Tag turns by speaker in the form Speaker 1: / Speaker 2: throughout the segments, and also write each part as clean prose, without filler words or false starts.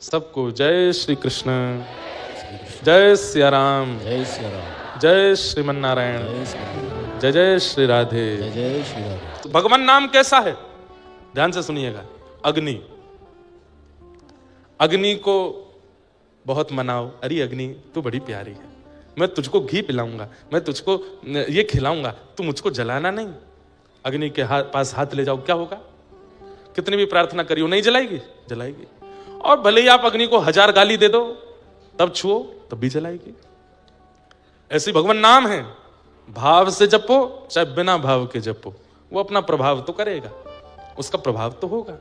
Speaker 1: सबको जय श्री कृष्ण, जय सिया राम,
Speaker 2: जय सिया राम,
Speaker 1: जय श्रीमन नारायण, जय जय श्री राधे,
Speaker 2: जय जय श्री राधे।
Speaker 1: तो भगवान नाम कैसा है, ध्यान से सुनिएगा। अग्नि, अग्नि को बहुत मनाओ, अरे अग्नि तू बड़ी प्यारी है, मैं तुझको घी पिलाऊंगा, मैं तुझको ये खिलाऊंगा, तू मुझको जलाना नहीं। अग्नि के पास हाथ ले जाओ, क्या होगा? कितनी भी प्रार्थना करियो नहीं जलाएगी, जलाएगी। और भले ही आप अग्नि को 1000 गाली दे दो, तब छुओ तब भी जलाएगी। ऐसी भगवान नाम है, भाव से जपो चाहे बिना भाव के जपो, वो अपना प्रभाव तो करेगा, उसका प्रभाव तो होगा।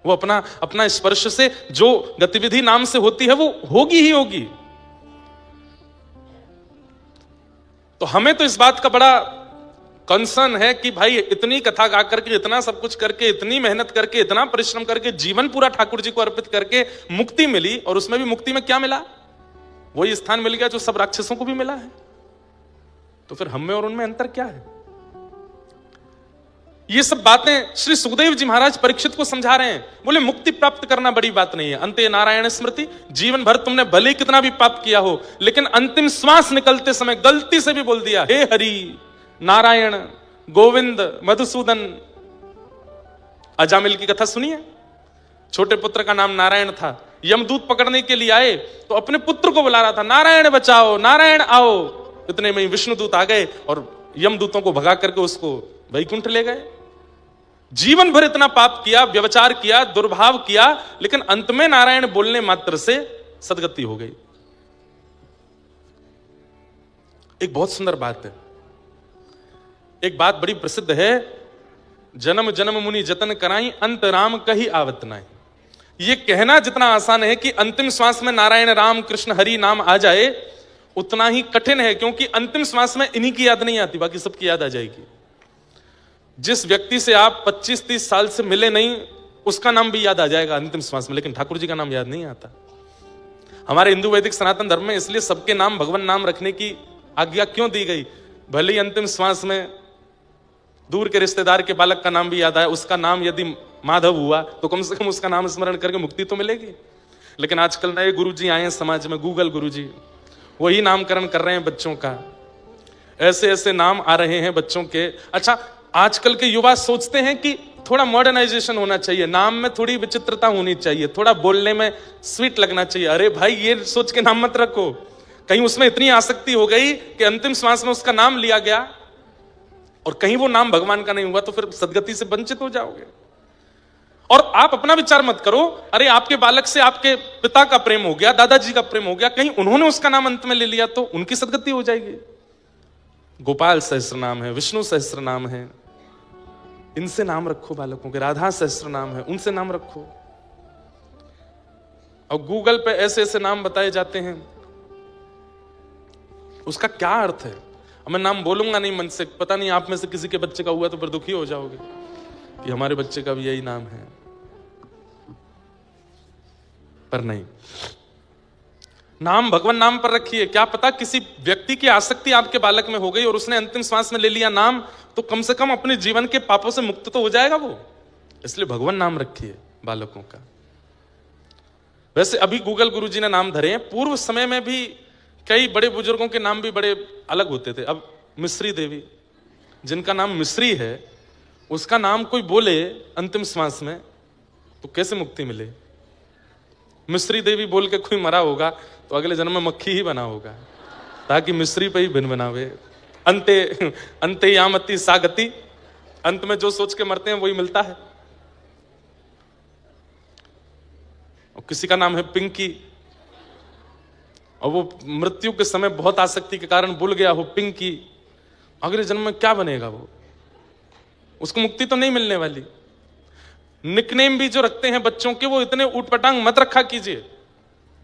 Speaker 1: वो अपना अपना स्पर्श से जो गतिविधि नाम से होती है वो होगी ही होगी। तो हमें तो इस बात का बड़ा कंसर्न है कि भाई इतनी कथा गा करके, इतना सब कुछ करके, इतनी मेहनत करके, इतना परिश्रम करके, जीवन पूरा ठाकुर जी को अर्पित करके मुक्ति मिली, और उसमें भी मुक्ति में क्या मिला? वही स्थान मिल गया जो सब राक्षसों को भी मिला है। तो फिर हम में और उनमें अंतर क्या है? ये सब बातें श्री सुखदेव जी महाराज परीक्षित को समझा रहे हैं। बोले मुक्ति प्राप्त करना बड़ी बात नहीं है, अंते नारायण स्मृति। जीवन भर तुमने भले कितना भी पाप किया हो, लेकिन अंतिम श्वास निकलते समय गलती से भी बोल दिया हे हरि, नारायण, गोविंद, मधुसूदन। अजामिल की कथा सुनिए, छोटे पुत्र का नाम नारायण था। यमदूत पकड़ने के लिए आए तो अपने पुत्र को बुला रहा था, नारायण बचाओ, नारायण आओ। इतने में विष्णुदूत आ गए और यमदूतों को भगा करके उसको वैकुंठ ले गए। जीवन भर इतना पाप किया, व्यभिचार किया, दुर्भाव किया, लेकिन अंत में नारायण बोलने मात्र से सदगति हो गई। एक बहुत सुंदर बात है, एक बात बड़ी प्रसिद्ध है, जन्म जन्म मुनि जतन कराई, अंत राम कही आवत नाई। ये कहना जितना आसान है कि अंतिम श्वास में नारायण, राम, कृष्ण, हरि नाम आ जाए, उतना ही कठिन है, क्योंकि अंतिम श्वास में इन्हीं की याद नहीं आती, बाकी सबकी याद आ जाएगी। जिस व्यक्ति से आप 25-30 साल से मिले नहीं, उसका नाम भी याद आ जाएगा अंतिम श्वास में, लेकिन ठाकुर जी का नाम याद नहीं आता। हमारे हिंदू वैदिक सनातन धर्म में इसलिए सबके नाम भगवान नाम रखने की आज्ञा क्यों दी गई? भले ही अंतिम श्वास में दूर के रिश्तेदार के बालक का नाम भी याद आए, उसका नाम यदि माधव हुआ तो कम से कम उसका नाम स्मरण करके मुक्ति तो मिलेगी। लेकिन आजकल नए गुरुजी आए हैं समाज में, गूगल गुरुजी, वही नामकरण कर रहे हैं बच्चों का। ऐसे ऐसे नाम आ रहे हैं बच्चों के। अच्छा, आजकल के युवा सोचते हैं कि थोड़ा मॉडर्नाइजेशन होना चाहिए, नाम में थोड़ी विचित्रता होनी चाहिए, थोड़ा बोलने में स्वीट लगना चाहिए। अरे भाई, ये सोच के नाम मत रखो, कहीं उसमें इतनी आसक्ति हो गई कि अंतिम श्वास में उसका नाम लिया गया और कहीं वो नाम भगवान का नहीं हुआ, तो फिर सदगति से वंचित हो जाओगे। और आप अपना विचार मत करो, अरे आपके बालक से आपके पिता का प्रेम हो गया, दादाजी का प्रेम हो गया, कहीं उन्होंने उसका नाम अंत में ले लिया तो उनकी सदगति हो जाएगी। गोपाल सहस्त्र नाम है, विष्णु सहस्त्र नाम है, इनसे नाम रखो बालकों के। राधा सहस्त्र नाम है, उनसे नाम रखो। और गूगल पे ऐसे ऐसे नाम बताए जाते हैं, उसका क्या अर्थ है? मैं नाम बोलूंगा नहीं मन से, पता नहीं आप में से किसी के बच्चे का हुआ तो फिर दुखी हो जाओगे कि हमारे बच्चे का भी यही नाम है, पर नहीं। नाम भगवान नाम पर रखिए। क्या पता किसी व्यक्ति की आसक्ति आपके बालक में हो गई और उसने अंतिम श्वास में ले लिया नाम, तो कम से कम अपने जीवन के पापों से मुक्त तो हो जाएगा वो। इसलिए भगवान नाम रखिए बालकों का। वैसे अभी गूगल गुरुजी ने नाम धरे हैं, पूर्व समय में भी कई बड़े बुजुर्गों के नाम भी बड़े अलग होते थे। अब मिश्री देवी, जिनका नाम मिश्री है, उसका नाम कोई बोले अंतिम श्वास में तो कैसे मुक्ति मिले? मिश्री देवी बोल के कोई मरा होगा तो अगले जन्म में मक्खी ही बना होगा, ताकि मिश्री पे ही भिन बनावे। अंते अंते यामती सागति, अंत में जो सोच के मरते हैं वही मिलता है। और किसी का नाम है पिंकी, और वो मृत्यु के समय बहुत आसक्ति के कारण भूल गया हो पिंकी, अगले जन्म में क्या बनेगा वो? उसको मुक्ति तो नहीं मिलने वाली। निकनेम भी जो रखते हैं बच्चों के, वो इतने ऊटपटांग मत रखा कीजिए।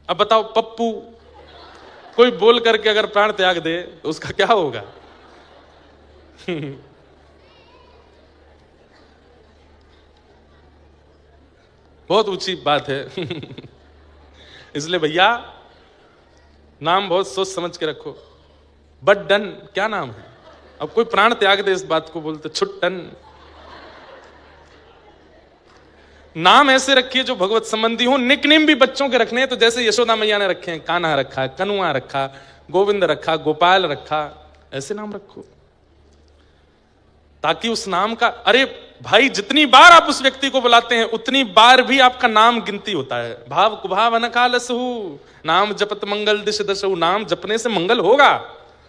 Speaker 1: अब बताओ, पप्पू, कोई बोल करके अगर प्राण त्याग दे तो उसका क्या होगा? बहुत ऊंची बात है। इसलिए भैया नाम बहुत सोच समझ के रखो। बड्डन क्या नाम है? अब कोई प्राण त्याग दे इस बात को बोलते छुट्टन। नाम ऐसे रखिए जो भगवत संबंधी हो। निकनेम भी बच्चों के रखने हैं तो जैसे यशोदा मैया ने रखे हैं, कान्हा रखा, कनुआ रखा, गोविंद रखा, गोपाल रखा, ऐसे नाम रखो ताकि उस नाम का, अरे भाई जितनी बार आप उस व्यक्ति को बुलाते हैं उतनी बार भी आपका नाम गिनती होता है। भाव कुभाव अनकालसहु नाम जपत मंगल दिश दशहु, नाम जपने से मंगल होगा।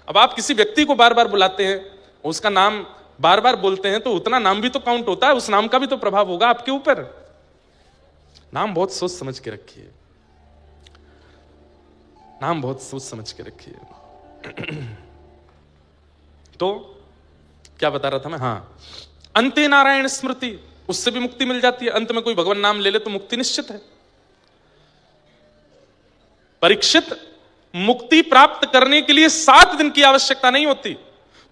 Speaker 1: अब आप किसी व्यक्ति को बार बार बुलाते हैं, उसका नाम बार बार बोलते हैं तो उतना नाम भी तो काउंट होता है, उस नाम का भी तो प्रभाव होगा आपके ऊपर। नाम बहुत सोच समझ के रखिए, नाम बहुत सोच समझ के रखिए। तो क्या बता रहा था मैं? हाँ, अंते नारायण स्मृति, उससे भी मुक्ति मिल जाती है। अंत में कोई भगवान नाम ले ले तो मुक्ति निश्चित है। परीक्षित, मुक्ति प्राप्त करने के लिए 7 दिन की आवश्यकता नहीं होती।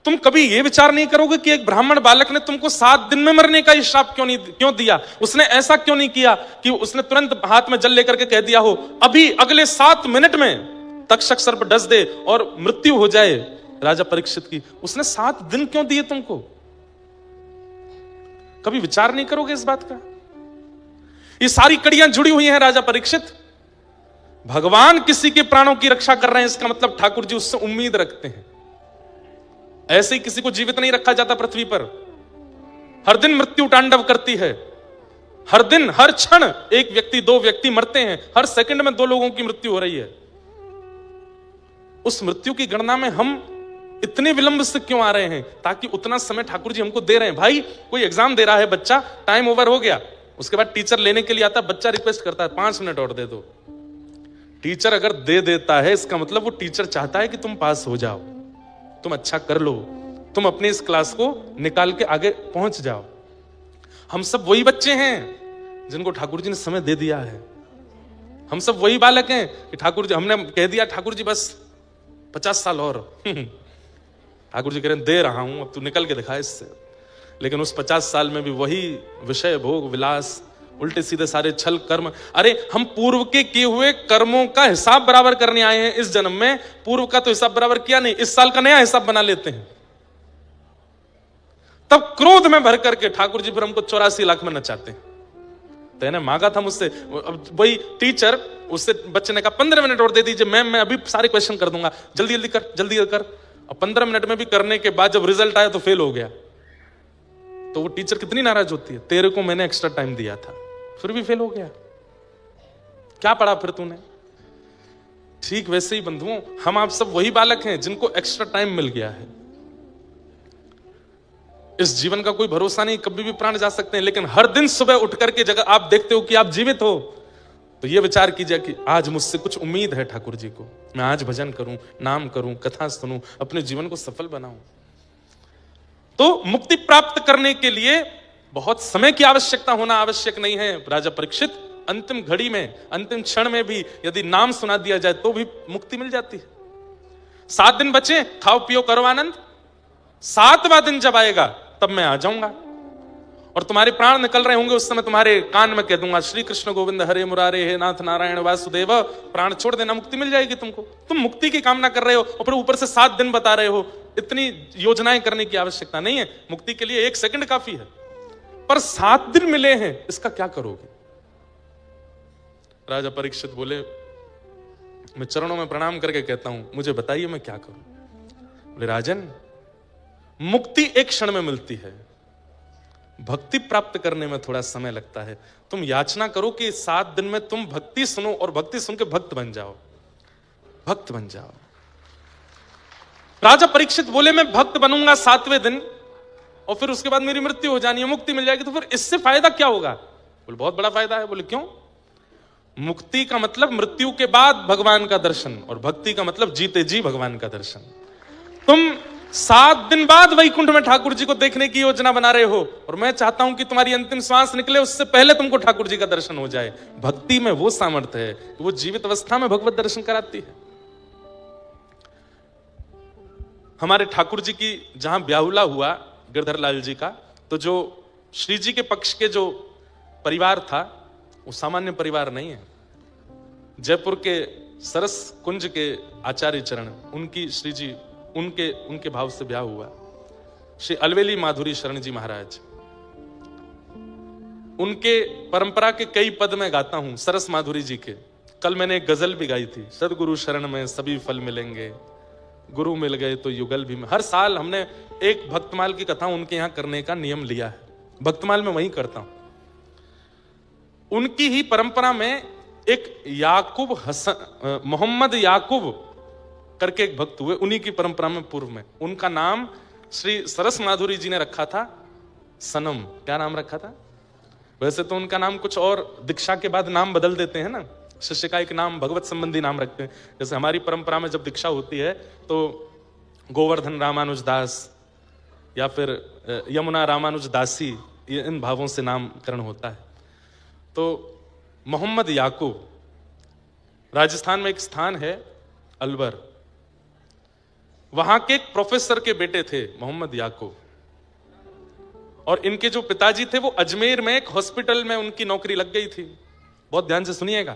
Speaker 1: तुम कभी यह विचार नहीं करोगे कि एक ब्राह्मण बालक ने तुमको 7 दिन में मरने का श्राप क्यों दिया। उसने ऐसा क्यों नहीं किया कि उसने तुरंत हाथ में जल लेकर के कह दिया हो अभी अगले 7 मिनट में तक्षक सर्प डस दे और मृत्यु हो जाए राजा परीक्षित की। उसने 7 दिन क्यों दिए तुमको? कभी विचार नहीं करोगे इस बात का? ये सारी कड़ियां जुड़ी हुई हैं राजा परीक्षित। भगवान किसी के प्राणों की रक्षा कर रहे हैं, इसका मतलब ठाकुर जी उससे उम्मीद रखते हैं। ऐसे ही किसी को जीवित नहीं रखा जाता पृथ्वी पर। हर दिन मृत्यु तांडव करती है, हर दिन हर क्षण 1 व्यक्ति 2 व्यक्ति मरते हैं, हर सेकंड में 2 लोगों की मृत्यु हो रही है। उस मृत्यु की गणना में हम इतने विलंब से क्यों आ रहे हैं? ताकि उतना समय ठाकुर जी हमको दे रहे हैं। भाई कोई एग्जाम दे रहा है बच्चा, टाइम ओवर हो गया, उसके बाद टीचर लेने के लिए आता है, बच्चा रिक्वेस्ट करता है 5 मिनट और दे दो। टीचर अगर दे देता है इसका मतलब वो टीचर चाहता है कि तुम पास हो जाओ, तुम अच्छा कर लो, तुम अपनी इस क्लास को निकाल के आगे पहुंच जाओ। हम सब वही बच्चे हैं जिनको ठाकुर जी ने समय दे दिया है। हम सब वही बालक हैं कि ठाकुर जी, हमने कह दिया ठाकुर जी बस 50 साल और ठाकुर जी कह रहे हैं दे रहा हूं, अब तू निकल के दिखा इससे। लेकिन उस 50 साल में भी वही विषय भोग विलास, उल्टे सीधे सारे छल कर्म। अरे हम पूर्व के किए हुए कर्मों का हिसाब बराबर करने आए हैं इस जन्म में। पूर्व का तो हिसाब बराबर किया नहीं, इस साल का नया हिसाब बना लेते हैं। तब क्रोध में भर करके ठाकुर जी फिर हमको 84 लाख में नचाते हैं। तो इन्हें मांगा था मुझसे, अब वही टीचर, उससे बच्चे ने कहा 15 मिनट और दे दीजिए मैम, मैं अभी सारे क्वेश्चन कर दूंगा, जल्दी जल्दी कर, जल्दी कर। और 15 मिनट में भी करने के बाद जब रिजल्ट आया तो फेल हो गया। तो वो टीचर कितनी नाराज होती है, तेरे को मैंने एक्स्ट्रा टाइम दिया था फिर भी फेल हो गया, क्या पढ़ा फिर तूने? ठीक वैसे ही बंधुओं, हम आप सब वही बालक हैं जिनको एक्स्ट्रा टाइम मिल गया है। इस जीवन का कोई भरोसा नहीं, कभी भी प्राण जा सकते हैं। लेकिन हर दिन सुबह उठ करके जगह आप देखते हो कि आप जीवित हो, तो यह विचार कीजिए कि आज मुझसे कुछ उम्मीद है ठाकुर जी को, मैं आज भजन करूं, नाम करूं, कथा सुनूं, अपने जीवन को सफल बनाऊं। तो मुक्ति प्राप्त करने के लिए बहुत समय की आवश्यकता होना आवश्यक नहीं है। राजा परीक्षित, अंतिम घड़ी में, अंतिम क्षण में भी यदि नाम सुना दिया जाए तो भी मुक्ति मिल जाती है। 7 दिन बचे, खाओ पियो करो आनंद। 7वां दिन जब आएगा तब मैं आ जाऊंगा और तुम्हारे प्राण निकल रहे होंगे, उस समय तुम्हारे कान में कह दूंगा श्री कृष्ण गोविंद हरे मुरारे हे नाथ नारायण वासुदेव, प्राण छोड़ देना, मुक्ति मिल जाएगी तुमको। तुम मुक्ति की कामना कर रहे हो और फिर ऊपर से 7 दिन बता रहे हो। इतनी योजनाएं करने की आवश्यकता नहीं है, मुक्ति के लिए 1 सेकंड काफी है। पर 7 दिन मिले हैं, इसका क्या करोगे? राजा परीक्षित बोले, मैं चरणों में प्रणाम करके कहता हूं मुझे बताइए मैं क्या करूं। बोले राजन, मुक्ति 1 क्षण में मिलती है, भक्ति प्राप्त करने में थोड़ा समय लगता है। तुम याचना करो कि 7 दिन में तुम भक्ति सुनो और भक्ति सुन के भक्त बन जाओ, भक्त बन जाओ। राजा परीक्षित बोले मैं भक्त बनूंगा 7वें दिन और फिर उसके बाद मेरी मृत्यु हो जानी है, मुक्ति मिल जाएगी, तो फिर इससे फायदा क्या होगा? बोले बहुत बड़ा फायदा है। बोले क्यों? मुक्ति का मतलब मृत्यु के बाद भगवान का दर्शन और भक्ति का मतलब जीते जी भगवान का दर्शन। तुम 7 दिन बाद वैकुंठ में ठाकुर जी को देखने की योजना बना रहे हो और मैं चाहता हूं कि तुम्हारी अंतिम श्वास निकले उससे पहले तुमको ठाकुर जी का दर्शन हो जाए। भक्ति में वो सामर्थ्य है कि वो जीवित अवस्था में भगवत दर्शन कराती है। हमारे ठाकुर जी की जहां ब्याहुला हुआ गिरधर लाल जी का, तो जो श्री जी के पक्ष के जो परिवार था वो सामान्य परिवार नहीं है। जयपुर के सरस कुंज के आचार्य चरण, उनकी श्री जी उनके भाव से ब्याह हुआ। श्री अलवेली माधुरी शरण जी महाराज, उनके परंपरा के कई पद मैं गाता हूं, सरस माधुरी जी के। कल मैंने एक गजल भी गाई थी, सदगुरु शरण में सभी फल मिलेंगे, गुरु मिल गए तो युगल भी। हर साल हमने एक भक्तमाल की कथा उनके यहां करने का नियम लिया है, भक्तमाल में वही करता हूं। उनकी ही परंपरा में एक याकूब हसन, मोहम्मद याकूब करके एक भक्त हुए, उन्हीं की परंपरा में पूर्व में। उनका नाम श्री सरस माधुरी जी ने रखा था सनम। क्या नाम रखा था? वैसे तो उनका नाम कुछ और, दीक्षा के बाद नाम बदल देते हैं ना, शिष्य का एक नाम भगवत संबंधी नाम रखते हैं। जैसे हमारी परंपरा में जब दीक्षा होती है तो गोवर्धन रामानुज दास या फिर यमुना रामानुज दासी, ये इन भावों से नामकरण होता है। तो मोहम्मद याकूब, राजस्थान में एक स्थान है अलवर, वहां के एक प्रोफेसर के बेटे थे मोहम्मद याकूब। और इनके जो पिताजी थे वो अजमेर में एक हॉस्पिटल में उनकी नौकरी लग गई थी। बहुत ध्यान से सुनिएगा,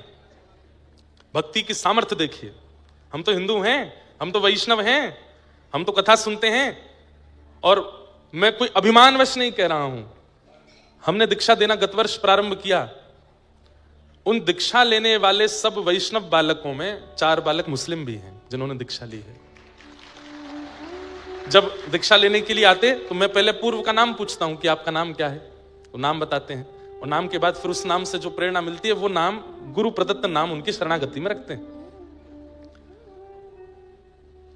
Speaker 1: भक्ति की सामर्थ्य देखिए। हम तो हिंदू हैं, हम तो वैष्णव हैं, हम तो कथा सुनते हैं, और मैं कोई अभिमानवश नहीं कह रहा हूं। हमने दीक्षा देना गत वर्ष प्रारंभ किया। उन दीक्षा लेने वाले सब वैष्णव बालकों में 4 बालक मुस्लिम भी हैं जिन्होंने दीक्षा ली है। जब दीक्षा लेने के लिए आते तो मैं पहले पूर्व का नाम पूछता हूं कि आपका नाम क्या है, तो नाम बताते हैं, और नाम के बाद फिर उस नाम से जो प्रेरणा मिलती है वो नाम गुरु प्रदत्त नाम उनकी शरणागति में रखते हैं।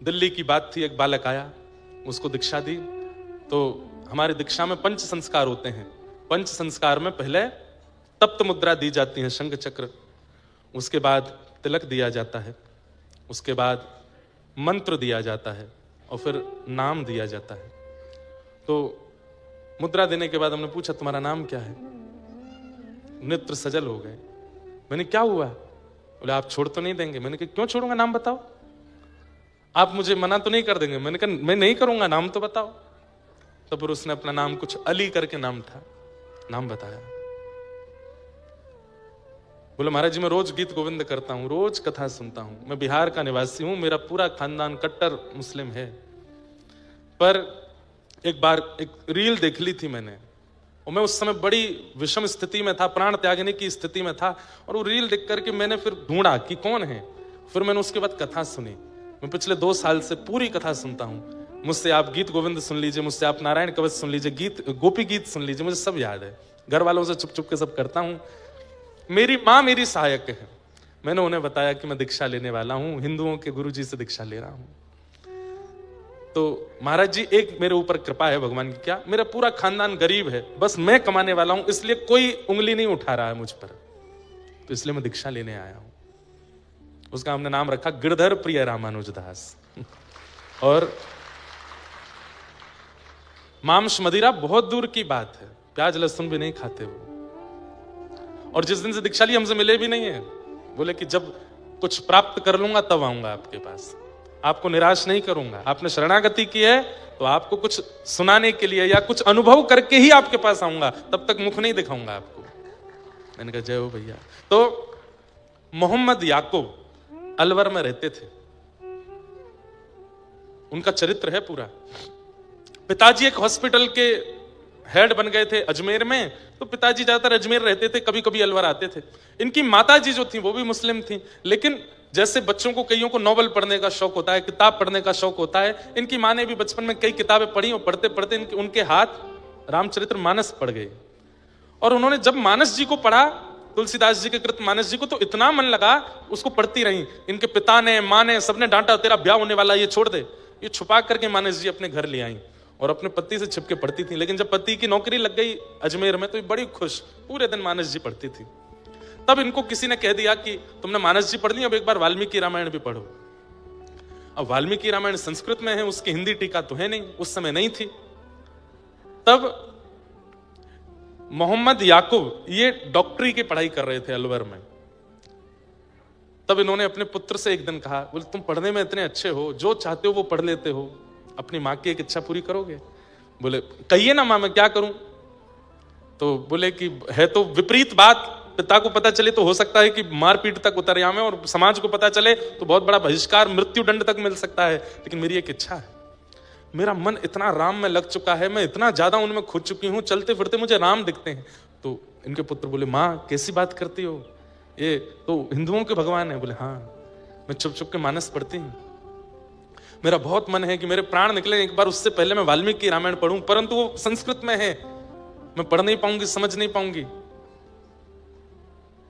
Speaker 1: दिल्ली की बात थी, एक बालक आया, उसको दीक्षा दी। तो हमारे दीक्षा में 5 संस्कार होते हैं। 5 संस्कार में पहले तप्त मुद्रा दी जाती है, शंख चक्र, उसके बाद तिलक दिया जाता है, उसके बाद मंत्र दिया जाता है, और फिर नाम दिया जाता है। तो मुद्रा देने के बाद हमने पूछा तुम्हारा नाम क्या है? नेत्र सजल हो गए। मैंने क्या हुआ? बोले आप छोड़ तो नहीं देंगे। मैंने कहा क्यों छोड़ूंगा, नाम बताओ। आप मुझे मना तो नहीं कर देंगे? मैंने कहा मैं नहीं करूंगा, नाम तो बताओ। तो फिर उसने अपना नाम, कुछ अली करके नाम था, नाम बताया। बोले महाराज जी मैं रोज गीत गोविंद करता हूं, रोज कथा सुनता हूं, मैं बिहार का निवासी हूं, मेरा पूरा खानदान कट्टर मुस्लिम है, पर एक बार एक रील देख ली थी मैंने, और मैं उस समय बड़ी विषम स्थिति में था, प्राण त्यागने की स्थिति में था, और वो रील देख करके मैंने फिर ढूंढा कि कौन है। फिर मैंने उसके बाद कथा सुनी। मैं पिछले 2 साल से पूरी कथा सुनता हूं। मुझसे आप गीत गोविंद सुन लीजिए, मुझसे आप नारायण कवच सुन लीजिए, गीत गोपी गीत सुन लीजिए, मुझे सब याद है। घर वालों से चुप चुप के सब करता हूं। मेरी माँ मेरी सहायक है। मैंने उन्हें बताया कि मैं दीक्षा लेने वाला हूं, हिंदुओं के गुरुजी से दीक्षा ले रहा हूं। तो महाराज जी एक मेरे ऊपर कृपा है भगवान की, क्या मेरा पूरा खानदान गरीब है, बस मैं कमाने वाला हूं, इसलिए कोई उंगली नहीं उठा रहा है मुझ पर, तो इसलिए मैं दीक्षा लेने आया हूं। उसका हमने नाम रखा गिरधर प्रिय रामानुजदास। और मांस मदिरा बहुत दूर की बात है, प्याज लहसुन भी नहीं खाते वो। और जिस दिन से दीक्षा ली हमसे मिले भी नहीं है। बोले कि जब कुछ प्राप्त कर लूंगा तब आऊंगा आपके पास, आपको निराश नहीं करूंगा। आपने शरणागति की है तो आपको कुछ सुनाने के लिए या कुछ अनुभव करके ही आपके पास आऊंगा, तब तक मुख नहीं दिखाऊंगा आपको। मैंने कहा जय हो भैया। तो मोहम्मद याकूब अलवर में रहते थे, उनका चरित्र है पूरा। पिताजी एक हॉस्पिटल के हेड बन गए थे अजमेर में, तो पिताजी ज्यादातर अजमेर रहते थे, कभी कभी अलवर आते थे। इनकी माताजी जो थी वो भी मुस्लिम थी, लेकिन जैसे बच्चों को कईयों को नॉवल पढ़ने का शौक होता है, किताब पढ़ने का शौक होता है, इनकी माँ ने भी बचपन में कई किताबें पढ़ी, और पढ़ते पढ़ते उनके हाथ रामचरित्र मानस पढ़ गए। और उन्होंने जब मानस जी को पढ़ा, तुलसीदास जी के कृत मानस जी को, तो इतना मन लगा, उसको पढ़ती रही। इनके पिता ने, माँ ने, सबने डांटा, तेरा ब्याह होने वाला, ये छोड़ दे। ये छुपा करके मानस जी अपने घर ले आई और अपने पति से छिपके पढ़ती थी। लेकिन जब पति की नौकरी लग गई अजमेर में तो ये बड़ी खुश, पूरे दिन मानस जी पढ़ती थी। तब इनको किसी ने कह दिया कि तुमने मानस जी पढ़ ली, अब एक बार वाल्मीकि रामायण भी पढ़ो। अब वाल्मीकि रामायण संस्कृत में है, उसकी हिंदी टीका तो है नहीं, उस समय नहीं थी। तब मोहम्मद याकूब ये डॉक्टरी की पढ़ाई कर रहे थे अलवर में। तब इन्होंने अपने पुत्र से एक दिन कहा, बोले तुम पढ़ने में इतने अच्छे हो, जो चाहते हो वो पढ़ लेते हो, अपनी माँ की एक इच्छा पूरी करोगे? बोले कहिए ना माँ, मैं क्या करूं? तो बोले कि है तो विपरीत बात, पिता को पता चले तो हो सकता है कि मारपीट तक उतर जाए, और समाज को पता चले तो बहुत बड़ा बहिष्कार, मृत्यु दंड तक मिल सकता है। लेकिन मेरी एक इच्छा है, मेरा मन इतना राम में लग चुका है, मैं इतना ज्यादा उनमें खो चुकी हूं, चलते फिरते मुझे राम दिखते हैं। तो इनके पुत्र बोले, माँ कैसी बात करती हो, ये तो हिंदुओं के भगवान है। बोले हाँ, मैं चुप चुप के मानस पढ़ती हूँ। मेरा बहुत मन है कि मेरे प्राण निकले एक बार, उससे पहले मैं वाल्मीकि रामायण पढ़ूं, परंतु वो संस्कृत में है, मैं पढ़ नहीं पाऊंगी, समझ नहीं पाऊंगी।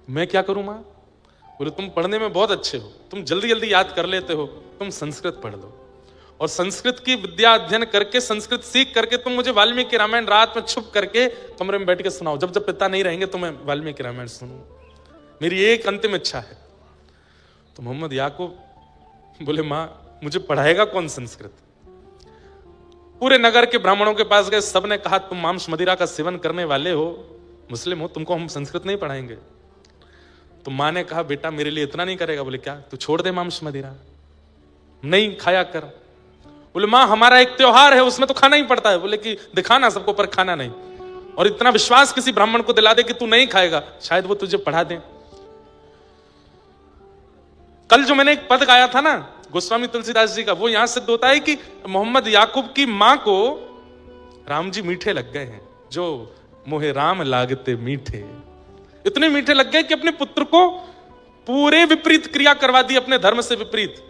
Speaker 1: मैं क्या करूं मां? बोले तुम पढ़ने में बहुत अच्छे हो, तुम जल्दी जल्दी याद कर लेते हो, तुम संस्कृत पढ़ लो और संस्कृत की विद्या अध्ययन करके, संस्कृत सीख करके तुम मुझे वाल्मीकि रामायण रात में छुप करके कमरे में बैठ के सुनाओ। जब जब पिता नहीं रहेंगे तो मैं वाल्मीकि रामायण सुनूं, मेरी एक अंतिम इच्छा है। तो मोहम्मद याकूब बोले, मां मुझे पढ़ाएगा कौन संस्कृत? पूरे नगर के ब्राह्मणों के पास गए, सबने कहा तुम मांस मदिरा का सेवन करने वाले हो, मुस्लिम हो, तुमको हम संस्कृत नहीं पढ़ाएंगे। तो मां ने कहा, बेटा मेरे लिए इतना नहीं करेगा? बोले क्या? तू छोड़ दे मांस मदिरा, नहीं खाया कर। बोले मां हमारा एक त्योहार है, उसमें तो खाना ही पड़ता है। बोले कि दिखाना सबको पर खाना नहीं, और इतना विश्वास किसी ब्राह्मण को दिला दे कि तू नहीं खाएगा, शायद वो तुझे पढ़ा दे। कल जो मैंने एक पद गाया था ना गोस्वामी तुलसीदास जी का, वो यहां सिद्ध होता है कि मोहम्मद याकूब की मां को राम जी मीठे लग गए हैं, जो मोहे राम लागते मीठे, इतने मीठे लग गए कि अपने पुत्र को पूरे विपरीत क्रिया करवा दी, अपने धर्म से विपरीत।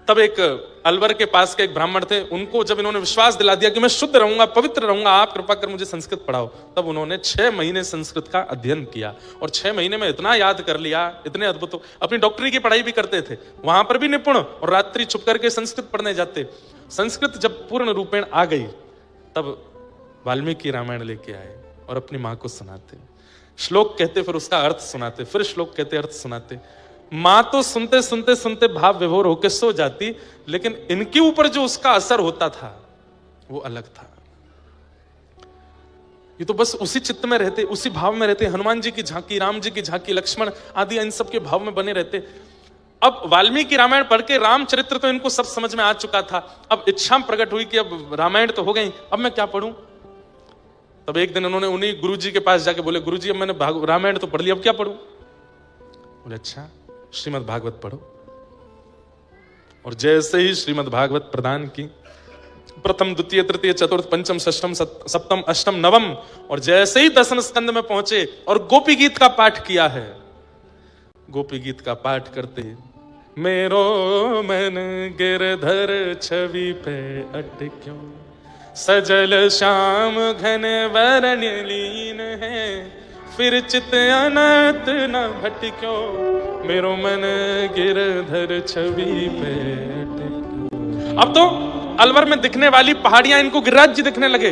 Speaker 1: तब एक अलवर के पास के एक ब्राह्मण थे, उनको जब इन्होंने विश्वास दिला दिया कि मैं शुद्ध रहूंगा, पवित्र रहूंगा, आप कृपा कर मुझे संस्कृत पढ़ाओ, तब उन्होंने 6 महीने संस्कृत का अध्ययन किया और 6 महीने में इतना याद कर लिया, इतने अद्भुत। अपनी डॉक्टरी की पढ़ाई भी करते थे, वहां पर भी निपुण, और रात्रि छुप करके संस्कृत पढ़ने जाते। संस्कृत जब पूर्ण रूपेण आ गई, तब वाल्मीकि रामायण लेके आए और अपनी मां को सुनाते, श्लोक कहते, फिर उसका अर्थ सुनाते, फिर श्लोक कहते, अर्थ सुनाते। मां तो सुनते सुनते सुनते भाव विभोर होकर सो जाती, लेकिन इनके ऊपर जो उसका असर होता था वो अलग था। ये तो बस उसी चित्त में रहते, उसी भाव में रहते, हनुमान जी की झांकी, राम जी की झांकी, लक्ष्मण आदि इन सब के भाव में बने रहते। अब वाल्मीकि रामायण पढ़ के रामचरित्र तो इनको सब समझ में आ चुका था, अब इच्छा प्रकट हुई कि अब रामायण तो हो गई, अब मैं क्या पढ़ूं? तब एक दिन उन्होंने उन्हीं गुरुजी के पास जाके बोले, गुरुजी अब मैंने रामायण तो पढ़ लिया, अब क्या पढ़ूं? बोले अच्छा श्रीमद् भागवत पढ़ो। और जैसे ही श्रीमद् भागवत प्रदान की, प्रथम द्वितीय तृतीय चतुर्थ पंचम षष्ठम सप्तम अष्टम नवम, और जैसे ही 10वें स्कंद में पहुंचे और गोपी गीत का पाठ किया है, गोपी गीत का पाठ करते, मेरो मन गिरधर छवि पे अटक्यों, सजल श्याम घन वरण लीन है, फिर चित अनंत न भटक्यो, मेरो मन गिरधर छवि पे अटक्यों। अब तो अलवर में दिखने वाली पहाड़ियां इनको गिरिराज जी दिखने लगे,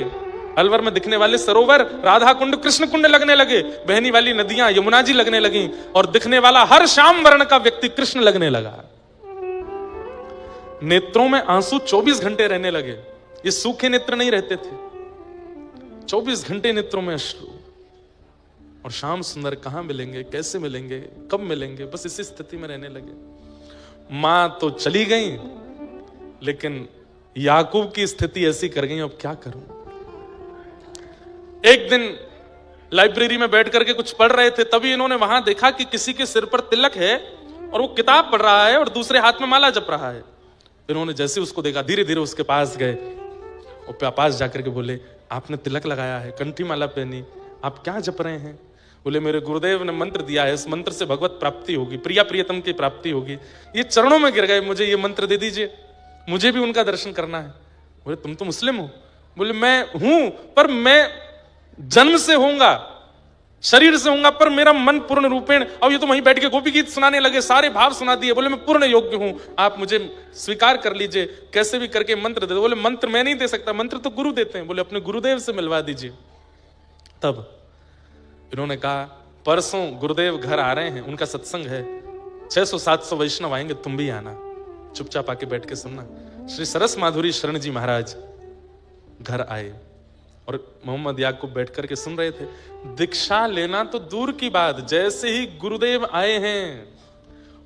Speaker 1: अलवर में दिखने वाले सरोवर राधा कुंड कृष्ण कुंड लगने लगे, बहनी वाली नदियां यमुना जी लगने लगी, और दिखने वाला हर श्याम वर्ण का व्यक्ति कृष्ण लगने लगा। नेत्रों में आंसू 24 घंटे रहने लगे, ये सूखे नेत्र नहीं रहते थे, 24 घंटे नेत्रों में अश्रु। और श्याम सुंदर कहां मिलेंगे, कैसे मिलेंगे, कब मिलेंगे, बस इसी स्थिति में रहने लगे। मां तो चली गई, लेकिन याकूब की स्थिति ऐसी कर गई, अब क्या करूं? एक दिन लाइब्रेरी में बैठ करके कुछ पढ़ रहे थे, तभी इन्होंने वहां देखा कि किसी के सिर पर तिलक है और वो किताब पढ़ रहा है और दूसरे हाथ में माला जप रहा है। इन्होंने जैसे उसको देखा, धीरे धीरे उसके पास गए और पास जाकर के बोले, आपने तिलक लगाया है, कंठी माला पहनी, आप क्या जप रहे हैं? बोले मेरे गुरुदेव ने मंत्र दिया है, इस मंत्र से भगवत प्राप्ति होगी, प्रिया प्रियतम की प्राप्ति होगी। ये चरणों में गिर गए, मुझे ये मंत्र दे दीजिए, मुझे भी उनका दर्शन करना है। बोले तुम तो मुस्लिम हो? बोले मैं हूं, पर मैं जन्म से होऊंगा, शरीर से होऊंगा, पर मेरा मन पूर्ण रूपेण। अब ये तो वहीं बैठ के गोपी गीत सुनाने लगे, सारे भाव सुना दिए। बोले मैं पूर्ण योग्य हूं, आप मुझे स्वीकार कर लीजिए, कैसे भी करके मंत्र दे दो। बोले मंत्र मैं नहीं दे सकता, मंत्र तो गुरु देते हैं। बोले अपने गुरुदेव से मिलवा दीजिए। तब इन्होंने कहा परसों गुरुदेव घर आ रहे हैं, उनका सत्संग है, 600-700 वैष्णव आएंगे, तुम भी आना, चुपचाप आके बैठ के सुनना। श्री सरस माधुरी शरण जी महाराज घर आए और मोहम्मद याकूब बैठ करके सुन रहे थे। दीक्षा लेना तो दूर की बात, जैसे ही गुरुदेव आए हैं,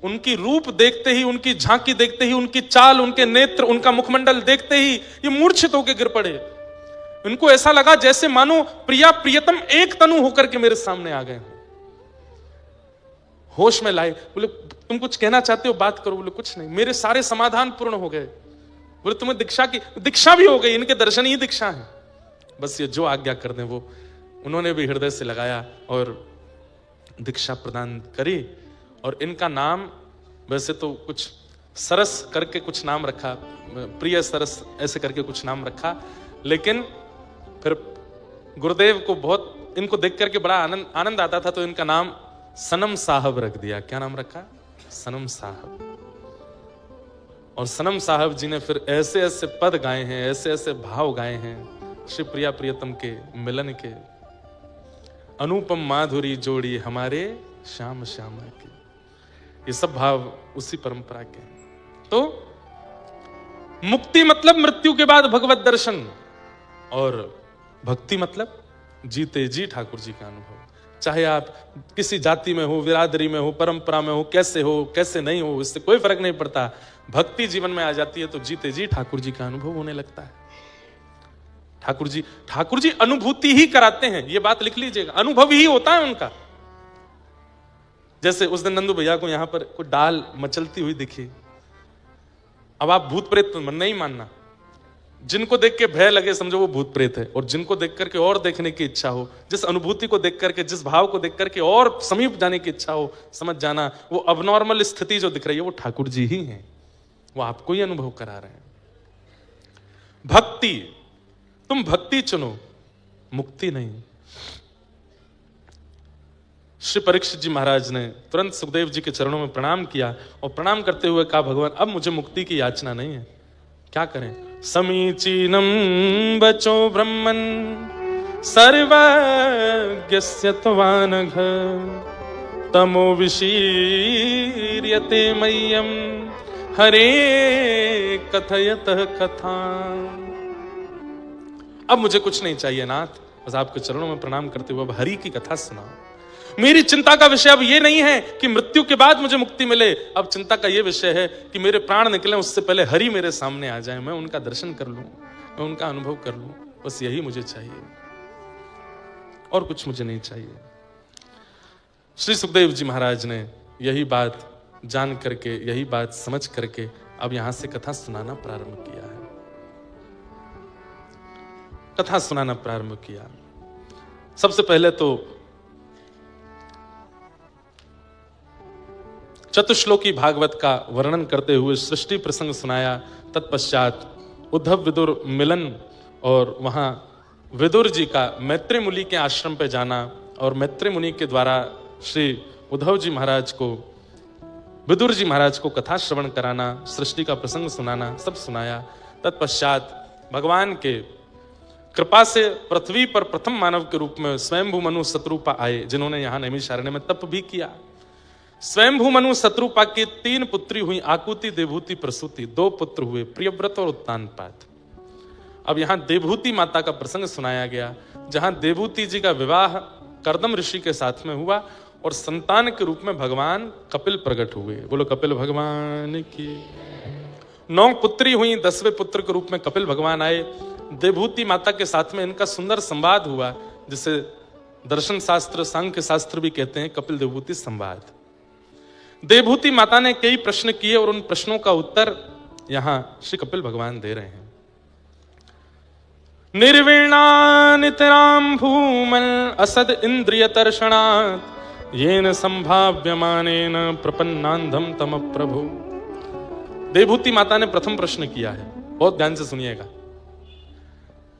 Speaker 1: उनकी रूप देखते ही, उनकी झांकी देखते ही, उनकी चाल, उनके नेत्र, उनका मुखमंडल देखते ही ये मूर्छित होकर गिर पड़े। इनको ऐसा लगा जैसे मानो प्रिया प्रियतम एक तनु होकर के मेरे सामने आ गए। होश में लाए, बोले तुम कुछ कहना चाहते हो, बात करो। बोले कुछ नहीं, मेरे सारे समाधान पूर्ण हो गए। बोले तुम्हें दीक्षा की? दीक्षा भी हो गई, इनके दर्शन ही दीक्षा है, बस ये जो आज्ञा कर दें वो उन्होंने भी हृदय से लगाया और दीक्षा प्रदान करी। और इनका नाम वैसे तो कुछ सरस करके कुछ नाम रखा, प्रिय सरस ऐसे करके कुछ नाम रखा, लेकिन फिर गुरुदेव को बहुत इनको देख करके बड़ा आनंद आता था, तो इनका नाम सनम साहब रख दिया। क्या नाम रखा? सनम साहब। और सनम साहब जी ने फिर ऐसे ऐसे पद गाए हैं, ऐसे ऐसे भाव गाए हैं श्री प्रिया प्रियतम के मिलन के। अनुपम माधुरी जोड़ी हमारे श्याम श्यामा की, ये सब भाव उसी परंपरा के। तो मुक्ति मतलब मृत्यु के बाद भगवत दर्शन, और भक्ति मतलब जीते जी ठाकुर जी का अनुभव। चाहे आप किसी जाति में हो, बिरादरी में हो, परंपरा में हो, कैसे नहीं हो, इससे कोई फर्क नहीं पड़ता। भक्ति जीवन में आ जाती है तो जीते जी ठाकुर जी का अनुभव होने लगता है। ठाकुर जी अनुभूति ही कराते हैं, ये बात लिख लीजिएगा, अनुभव ही होता है उनका। जैसे उस दिन नंदू भैया को यहां पर कोई डाल मचलती हुई दिखी, अब आप भूत प्रेत तो नहीं मानना, जिनको देख के भय लगे समझो वो भूत प्रेत है, और जिनको देख करके और देखने की इच्छा हो, जिस अनुभूति को देख करके, जिस भाव को देख करके और समीप जाने की इच्छा हो, समझ जाना वो अबनॉर्मल स्थिति जो दिख रही है वो ठाकुर जी ही हैं, वो आपको ही अनुभव करा रहे हैं। भक्ति, तुम भक्ति चुनो, मुक्ति नहीं। श्री परीक्षित जी महाराज ने तुरंत सुखदेव जी के चरणों में प्रणाम किया और प्रणाम करते हुए कहा, भगवान अब मुझे मुक्ति की याचना नहीं है, क्या करें? समीचीनम बचो ब्रह्मन् सर्वज्ञस्य त्वानघ तमो विशीर्यते मह्यम हरे कथयतः कथा। अब मुझे कुछ नहीं चाहिए नाथ, बस आपके चरणों में प्रणाम करते हुए अब हरि की कथा सुनाओ। मेरी चिंता का विषय अब ये नहीं है कि मृत्यु के बाद मुझे मुक्ति मिले, अब चिंता का ये विषय है कि मेरे प्राण निकले उससे पहले हरि मेरे सामने आ जाए, मैं उनका दर्शन कर लूं, मैं उनका अनुभव कर लूं, बस यही मुझे चाहिए, और कुछ मुझे नहीं चाहिए। श्री सुखदेव जी महाराज ने यही बात जान करके, यही बात समझ करके अब यहां से कथा सुनाना प्रारंभ किया है। कथा सुनाना प्रारंभ किया। सबसे पहले तो चतुश्लोकी भागवत का वर्णन करते हुए सृष्टि प्रसंग सुनाया। तत्पश्चात उद्धव विदुर मिलन और वहां विदुर जी का मैत्री मुनि के आश्रम पे जाना और मैत्री मुनि के द्वारा श्री उद्धव जी महाराज को, विदुर जी महाराज को कथा श्रवण कराना, सृष्टि का प्रसंग सुनाना, सब सुनाया। तत्पश्चात भगवान के कृपा से पृथ्वी पर प्रथम मानव के रूप में स्वयंभू मनु शत्रुपा आए, जिन्होंने यहां नैमिषारण्य में तप भी किया। स्वयंभू मनु शत्रुपा की 3 पुत्री हुई, आकुति, देवहूति, प्रसूति। 2 पुत्र हुए, प्रियव्रत और उत्तानपाद। अब यहां देवहूति माता का प्रसंग सुनाया गया, जहां देवहूति जी का विवाह कर्दम ऋषि के साथ में हुआ और संतान के रूप में भगवान कपिल प्रकट हुए। बोलो कपिल भगवान की। 9 पुत्री हुई, 10वें पुत्र के रूप में कपिल भगवान आए। देवहूति माता के साथ में इनका सुंदर संवाद हुआ, जिसे दर्शन शास्त्र, सांख्य शास्त्र भी कहते हैं कपिल देवहूति संवाद। देवहूति माता ने कई प्रश्न किए और उन प्रश्नों का उत्तर यहां श्री कपिल भगवान दे रहे हैं। निर्वीणानितराम भूमल असद इंद्रिय तर्षणात् येन संभाव्यमानेन प्रपन्नांधम तम प्रभु। देवहूति माता ने प्रथम प्रश्न किया है, बहुत ध्यान से सुनिएगा।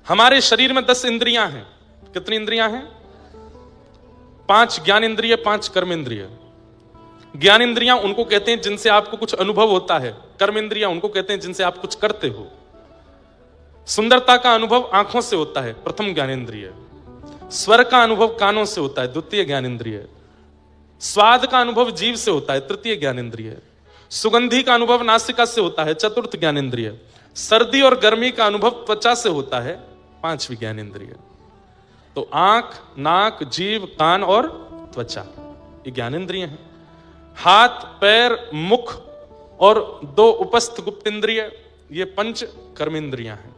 Speaker 1: हमारे शरीर में 10 इंद्रियां हैं। कितनी इंद्रियां हैं? 5 ज्ञान इंद्रिय, 5 कर्म इंद्रिय। ज्ञान इंद्रियां उनको कहते हैं जिनसे आपको कुछ अनुभव होता है, कर्म इंद्रियां उनको कहते हैं जिनसे आप कुछ करते हो। सुंदरता का अनुभव आंखों से होता है, प्रथम ज्ञान इंद्रिय। स्वर का अनुभव कानों से होता है, द्वितीय ज्ञान इंद्रिय। स्वाद का अनुभव जीभ से होता है, तृतीय ज्ञान इंद्रिय। सुगंधी का अनुभव नासिका से होता है, चतुर्थ ज्ञान इंद्रिय। सर्दी और गर्मी का अनुभव त्वचा से होता है, 5वीं ज्ञान इंद्रिय। तो आंख, नाक, जीभ, कान और त्वचा, ये ज्ञान इंद्रिय हैं। हाथ, पैर, मुख और 2 उपस्थ गुप्त इंद्रिय, ये 5 कर्म इंद्रियां हैं।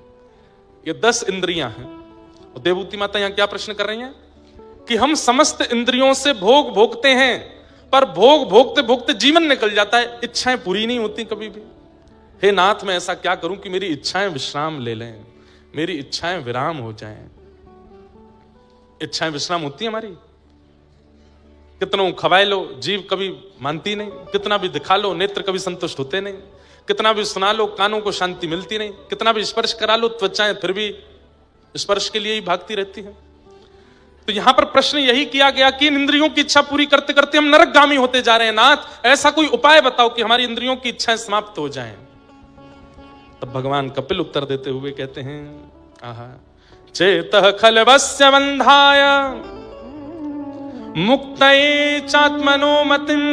Speaker 1: ये 10 इंद्रियां हैं। और देवहूति माता यहां क्या प्रश्न कर रही हैं कि हम समस्त इंद्रियों से भोग भोगते हैं, पर भोग भोगते भोगते जीवन निकल जाता है, इच्छाएं पूरी नहीं होती कभी भी। हे नाथ, मैं ऐसा क्या करूं कि मेरी इच्छाएं विश्राम ले लें, मेरी इच्छाएं विराम हो जाएं। इच्छाएं विश्राम होती है हमारी? कितनों खवाए लो, जीव कभी मानती नहीं। कितना भी दिखा लो, नेत्र कभी संतुष्ट होते नहीं। कितना भी सुना लो, कानों को शांति मिलती नहीं। कितना भी स्पर्श करा लो, त्वचाएं फिर भी स्पर्श के लिए ही भागती रहती हैं। तो यहां पर प्रश्न यही किया गया कि इन इंद्रियों की इच्छा पूरी करते करते हम नरकगामी होते जा रहे हैं। नाथ, ऐसा कोई उपाय बताओ कि हमारी इंद्रियों की इच्छाएं समाप्त हो जाएं। तब भगवान कपिल उत्तर देते हुए कहते हैं, आहा, चेतः खलवस्य बंधाय मुक्तये चात्मनो मतिं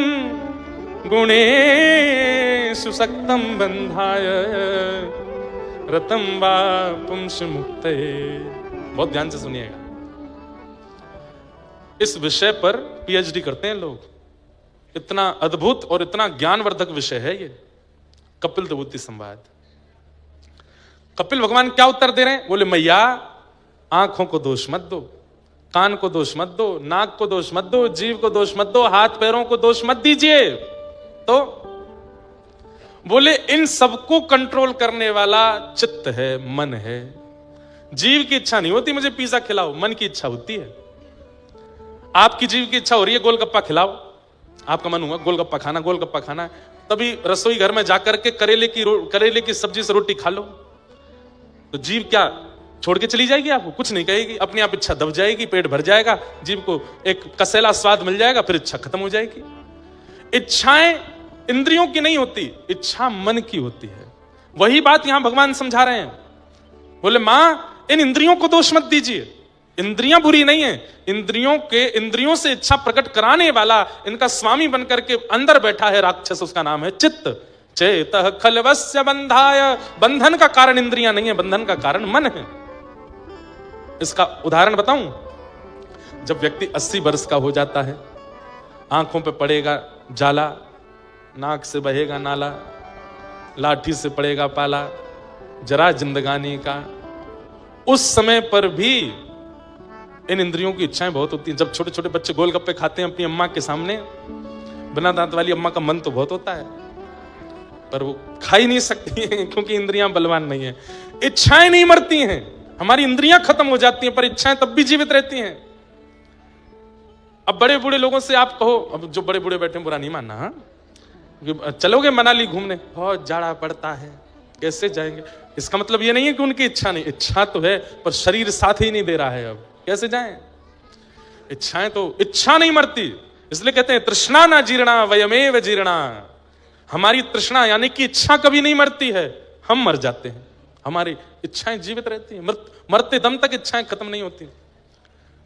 Speaker 1: गुणेषु सक्तं बंधाय रतं वा पुंस मुक्तये। बहुत ध्यान से सुनिएगा, इस विषय पर पीएचडी करते हैं लोग। इतना अद्भुत और इतना ज्ञानवर्धक विषय है ये कपिल विभूति संवाद। कपिल भगवान क्या उत्तर दे रहे हैं? बोले, मैया, आंखों को दोष मत दो, कान को दोष मत दो, नाक को दोष मत दो, जीव को दोष मत दो, हाथ पैरों को दोष मत दीजिए। तो बोले, इन सबको कंट्रोल करने वाला चित्त है, मन है। जीव की इच्छा नहीं होती मुझे पिज्जा खिलाओ, मन की इच्छा होती है। आपकी जीव की इच्छा हो रही है गोलगप्पा खिलाओ, आपका मन हुआ गोलगप्पा खाना, गोलगप्पा खाना, तभी रसोई घर में जाकर के करेले की सब्जी से रोटी खा लो। तो जीव क्या छोड़ के चली जाएगी? आपको कुछ नहीं कहेगी, अपने आप इच्छा दब जाएगी, पेट भर जाएगा, जीव को एक कसेला स्वाद मिल जाएगा, फिर इच्छा खत्म हो जाएगी। इच्छाएं इंद्रियों की नहीं होती, इच्छा मन की होती है। वही बात यहां भगवान समझा रहे हैं। बोले, मां, इन इंद्रियों को दोष मत दीजिए, इंद्रियां बुरी नहीं है। इंद्रियों से इच्छा प्रकट कराने वाला, इनका स्वामी बनकर के अंदर बैठा है राक्षस, उसका नाम है चित्त। चेतः खलवस्य बंधाय, बंधन का कारण इंद्रियां नहीं है, बंधन का कारण मन है। इसका उदाहरण बताऊं? जब व्यक्ति 80 वर्ष का हो जाता है, आंखों पे पड़ेगा जाला, नाक से बहेगा नाला, लाठी से पड़ेगा पाला, जरा जिंदगानी का, उस समय पर भी इन इंद्रियों की इच्छाएं बहुत होती हैं। जब छोटे छोटे बच्चे गोलगप्पे खाते हैं अपनी अम्मा के सामने, बिना दांत वाली अम्मा का मन तो बहुत होता है, पर वो खा ही नहीं सकती हैं क्योंकि इंद्रियां बलवान नहीं है। इच्छाएं नहीं मरती हैं, हमारी इंद्रियां खत्म हो जाती हैं, पर इच्छाएं तब भी जीवित रहती हैं। अब बड़े बूढ़े लोगों से आप कहो, अब जो बड़े बूढ़े बैठे हैं बुरा नहीं मानना, हाँ, चलोगे मनाली घूमने? बहुत जाड़ा पड़ता है, कैसे जाएंगे? इसका मतलब ये नहीं है कि उनकी इच्छा नहीं, इच्छा तो है, पर शरीर साथ ही नहीं दे रहा है, अब कैसे जाएं? इच्छाएं तो, इच्छा नहीं मरती, इसलिए कहते हैं तृष्णा ना जीर्णा वयमेव जीर्णा। हमारी तृष्णा यानी कि इच्छा कभी नहीं मरती है, हम मर जाते हैं, हमारी इच्छाएं जीवित रहती हैं। मरते दम तक इच्छाएं खत्म नहीं होती।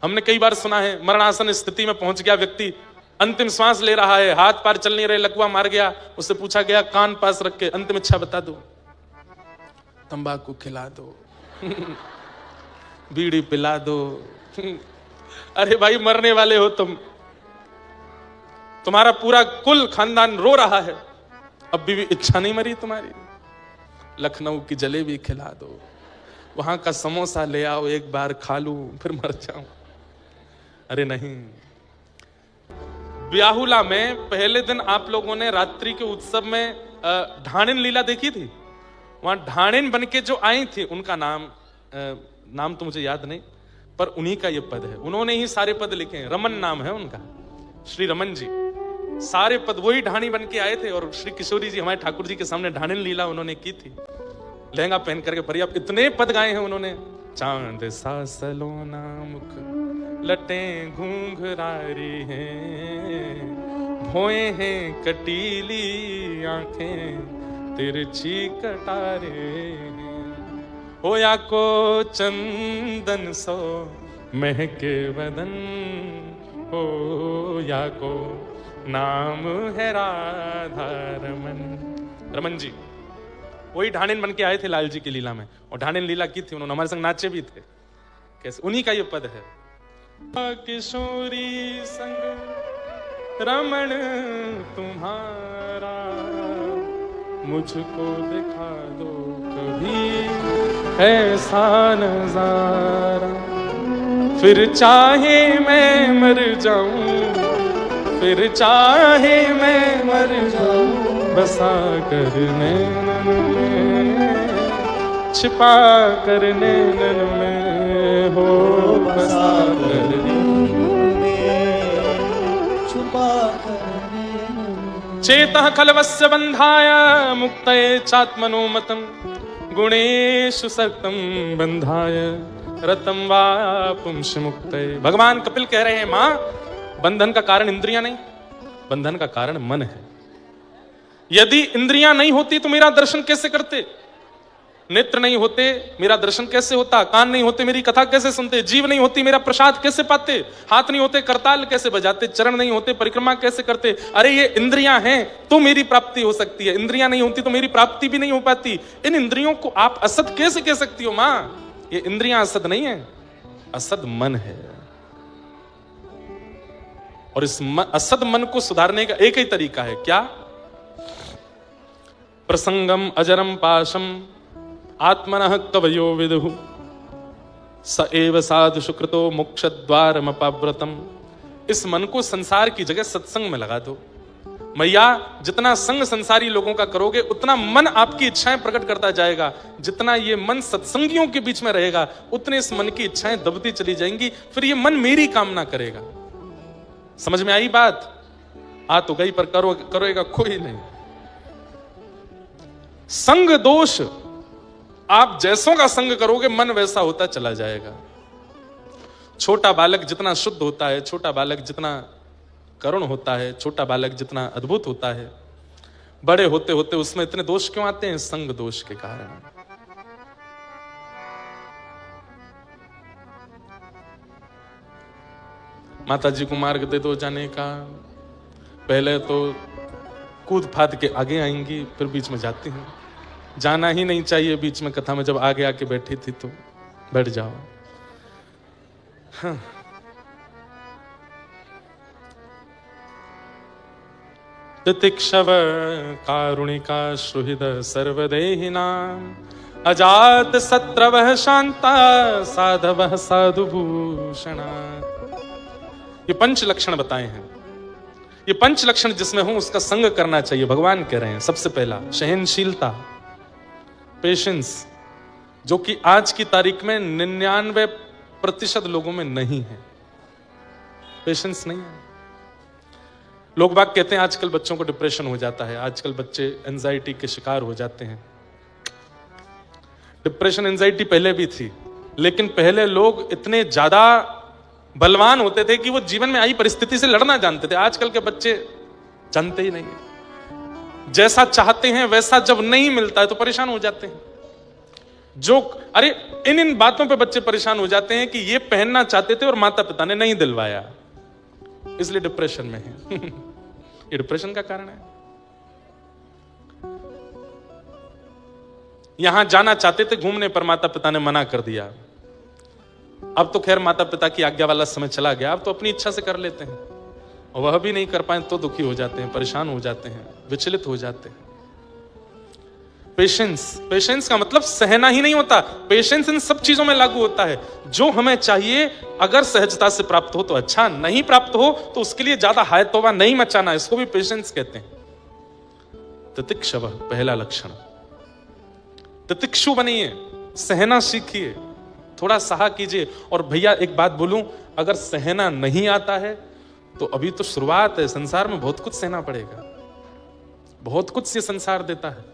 Speaker 1: हमने कई बार सुना है, मरणासन स्थिति में पहुंच गया व्यक्ति, अंतिम श्वास ले रहा है, हाथ पैर चल नहीं रहे, लकवा मार गया, उससे पूछा गया कान पास रख के अंतिम इच्छा बता दो। तंबाकू खिला दो बीड़ी पिला दो। अरे भाई, मरने वाले हो तुम, तुम्हारा पूरा कुल खानदान रो रहा है, अब भी इच्छा नहीं मरी तुम्हारी। लखनऊ की जलेबी खिला दो, वहां का समोसा ले आओ, एक बार खा लूं फिर मर जाऊं। अरे नहीं। ब्याहुला में पहले दिन आप लोगों ने रात्रि के उत्सव में ढाणिन लीला देखी थी। वहां ढाणिन बन के जो आई थी, उनका नाम तो मुझे याद नहीं, पर उन्हीं का ये पद है, उन्होंने ही सारे पद लिखे हैं। रमन नाम है उनका, श्री रमन जी। सारे पद वही ढाणी बन के आए थे, और श्री किशोरी जी हमारे ठाकुर जी के सामने ढाणिन लीला उन्होंने की थी, लहंगा पहन करके। पर्याप्त इतने पद गाए हैं उन्होंने। चांद सा सलोना मुख लटे घूंघरारी हैं, भोए हैं कटीली आंखें तिरछी कटारे हैं, होया को चंदन सो महके बदन, हो या को नाम है राधा रमन। रमन जी वही ढाणिन बन के आए थे लाल जी की लीला में, और ढाणिन लीला की थी उन्होंने, हमारे संग नाचे भी थे। कैसे? उन्हीं का ये पद है। किशोरी संग रमण तुम्हारा, मुझको दिखा दो कभी ऐसा नजारा, फिर चाहे मैं मर जाऊं, फिर चाहे मैं मर जाऊं, बसा कर नैनन में, छिपा कर नैनन में, हो बसा कर
Speaker 2: छुपा कर
Speaker 1: चेतः खलवस्य बंधाय मुक्तये चात्मनो मतम गुणेषु सक्तम बंधाय रतम वा पुंस मुक्तये। भगवान कपिल कह रहे हैं मां, बंधन का कारण इंद्रियां नहीं, बंधन का कारण मन है। यदि इंद्रियां नहीं होती तो मेरा दर्शन कैसे करते? नेत्र नहीं होते मेरा दर्शन कैसे होता? कान नहीं होते मेरी कथा कैसे सुनते? जीव नहीं होती मेरा प्रसाद कैसे पाते? हाथ नहीं होते करताल कैसे बजाते? चरण नहीं होते परिक्रमा कैसे करते? अरे ये इंद्रियां हैं तो मेरी प्राप्ति हो सकती है, इंद्रियां नहीं होती तो मेरी प्राप्ति भी नहीं हो पाती। इन इंद्रियों को आप असद कैसे कह सकती हो मां? ये इंद्रियां असद नहीं है, असद मन है। और इस असद मन को सुधारने का एक ही तरीका है, क्या? प्रसंगम अजरम पाशम आत्मनः कवयो विदुः स एव साधु सुकृतो मोक्षद्वारमपाव्रतम। इस मन को संसार की जगह सत्संग में लगा दो। मैया, जितना संग संसारी लोगों का करोगे उतना मन आपकी इच्छाएं प्रकट करता जाएगा। जितना ये मन सत्संगियों के बीच में रहेगा उतने इस मन की इच्छाएं दबती चली जाएंगी। फिर ये मन मेरी कामना करेगा। समझ में आई बात? आ तो गई पर करोगा कोई नहीं। संग दोष, आप जैसों का संग करोगे मन वैसा होता चला जाएगा। छोटा बालक जितना शुद्ध होता है, छोटा बालक जितना करुण होता है, छोटा बालक जितना अद्भुत होता है, बड़े होते होते उसमें इतने दोष क्यों आते हैं? संग दोष के कारण। माता जी को मार्ग दे दो जाने का, पहले तो कूद फाद के आगे आएंगी, फिर बीच में जाती हैं। जाना ही नहीं चाहिए बीच में कथा में, जब आगे आके बैठी थी तो बैठ जाओ। हाँ। तितिक्षव कारुणिका सुहृद सर्वदेहिनां अजात शत्रवः शांता साधवः साधुभूषणा। ये पंच लक्षण बताए हैं। ये पंच लक्षण जिसमें हो उसका संग करना चाहिए। भगवान कह रहे हैं सबसे पहला सहनशीलता, पेशेंस, जो कि आज की तारीख में 99% लोगों में नहीं है। पेशेंस नहीं है। लोग बाग कहते हैं आजकल बच्चों को डिप्रेशन हो जाता है, आजकल बच्चे एंजाइटी के शिकार हो जाते हैं। डिप्रेशन एंजाइटी पहले भी थी, लेकिन पहले लोग इतने ज्यादा बलवान होते थे कि वो जीवन में आई परिस्थिति से लड़ना जानते थे। आजकल के बच्चे जानते ही नहीं है। जैसा चाहते हैं वैसा जब नहीं मिलता है तो परेशान हो जाते हैं। अरे इन बातों पे बच्चे परेशान हो जाते हैं कि ये पहनना चाहते थे और माता पिता ने नहीं दिलवाया, इसलिए डिप्रेशन में है। ये डिप्रेशन का कारण है। यहां जाना चाहते थे घूमने पर, माता पिता ने मना कर दिया। अब तो खैर माता पिता की आज्ञा वाला समय चला गया, अब तो अपनी इच्छा से कर लेते हैं। और वह भी नहीं कर पाए तो दुखी हो जाते हैं, परेशान हो जाते हैं, विचलित हो जाते हैं। पेशेंस का मतलब सहना ही नहीं होता। पेशेंस इन सब चीजों में लागू होता है। जो हमें चाहिए अगर सहजता से प्राप्त हो तो अच्छा, नहीं प्राप्त हो तो उसके लिए ज्यादा हाय तौबा नहीं मचाना, इसको भी पेशेंस कहते हैं। तितिक्षव पहला लक्षण। तितिक्षु बनिए, सहना सीखिए, थोड़ा सहा कीजिए। और भैया एक बात बोलूं, अगर सहना नहीं आता है तो अभी तो शुरुआत है। संसार में बहुत कुछ सहना पड़ेगा, बहुत कुछ ये संसार देता है।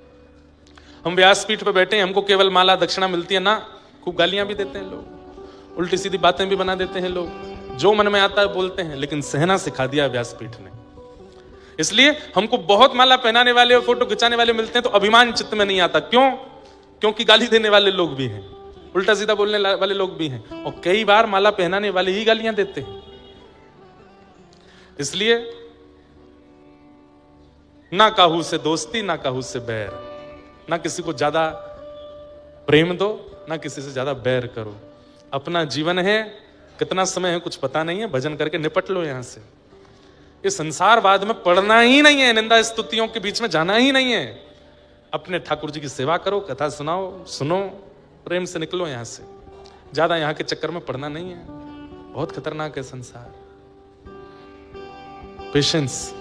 Speaker 1: हम व्यासपीठ पे बैठे हैं, हमको केवल माला दक्षिणा मिलती है ना, खूब गालियां भी देते हैं लोग, उल्टी सीधी बातें भी बना देते हैं लोग, जो मन में आता है बोलते हैं, लेकिन सहना सिखा दिया व्यासपीठ ने। इसलिए हमको बहुत माला पहनाने वाले और फोटो खिंचाने वाले मिलते हैं तो अभिमान चित्त में नहीं आता। क्यों? क्योंकि गाली देने वाले लोग भी हैं, उल्टा सीधा बोलने वाले लोग भी हैं, और कई बार माला पहनाने वाले ही गालियां देते हैं। इसलिए ना काहू से दोस्ती, ना काहू से बैर, ना किसी को ज्यादा प्रेम दो, ना किसी से ज्यादा बैर करो। अपना जीवन है, कितना समय है कुछ पता नहीं है, भजन करके निपट लो यहां से। ये संसारवाद में पढ़ना ही नहीं है, निंदा स्तुतियों के बीच में जाना ही नहीं है। अपने ठाकुर जी की सेवा करो, कथा सुनाओ, सुनो, प्रेम से निकलो यहां से। ज्यादा यहां के चक्कर में पढ़ना नहीं है, बहुत खतरनाक है संसार। पेशेंस।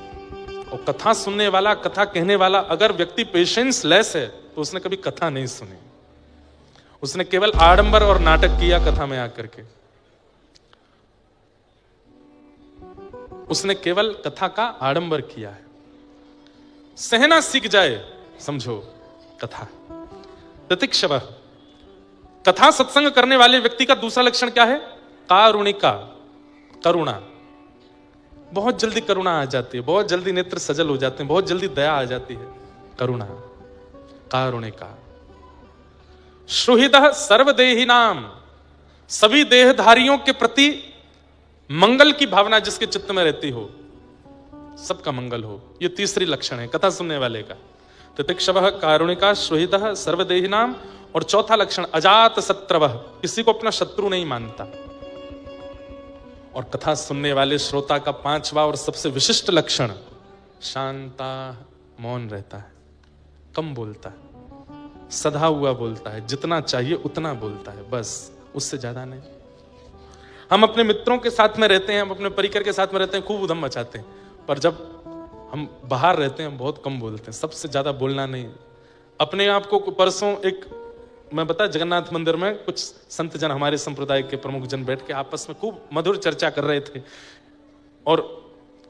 Speaker 1: और कथा सुनने वाला, कथा कहने वाला अगर व्यक्ति पेशेंस लेस है तो उसने कभी कथा नहीं सुनी, उसने केवल आडंबर और नाटक किया कथा में आकर के। उसने केवल कथा का आडंबर किया है। सहना सीख जाए, समझो कथा। तितिक्षव, कथा सत्संग करने वाले व्यक्ति का दूसरा लक्षण क्या है? कारुणिका, करुणा। बहुत जल्दी करुणा आ जाती है, बहुत जल्दी नेत्र सजल हो जाते हैं, बहुत जल्दी दया आ जाती है। करुणा, कारुणिका। श्रुहितः सर्वदेहिनाम, सभी देहधारियों के प्रति मंगल की भावना जिसके चित्त में रहती हो, सबका मंगल हो। ये तीसरी लक्षण है कथा सुनने वाले का। तितिक्षवः, कारुणिका, श्रुहितः सर्वदेहिनाम। और चौथा लक्षण अजात शत्रवः, किसी को अपना शत्रु नहीं मानता। और कथा सुनने वाले श्रोता का पांचवा और सबसे विशिष्ट लक्षण शांता, मौन रहता है, कम बोलता है, सधा हुआ बोलता है, जितना चाहिए उतना बोलता है, बस उससे ज्यादा नहीं। हम अपने मित्रों के साथ में रहते हैं, हम अपने परिकर के साथ में रहते हैं, खूब उधम मचाते हैं, पर जब हम बाहर रहते हैं हम बहुत कम बोलते हैं, सबसे ज्यादा बोलना नहीं। अपने आप को परसों एक मैं बता, जगन्नाथ मंदिर में कुछ संत जन, हमारे संप्रदाय के प्रमुख जन बैठ के आपस में खूब मधुर चर्चा कर रहे थे और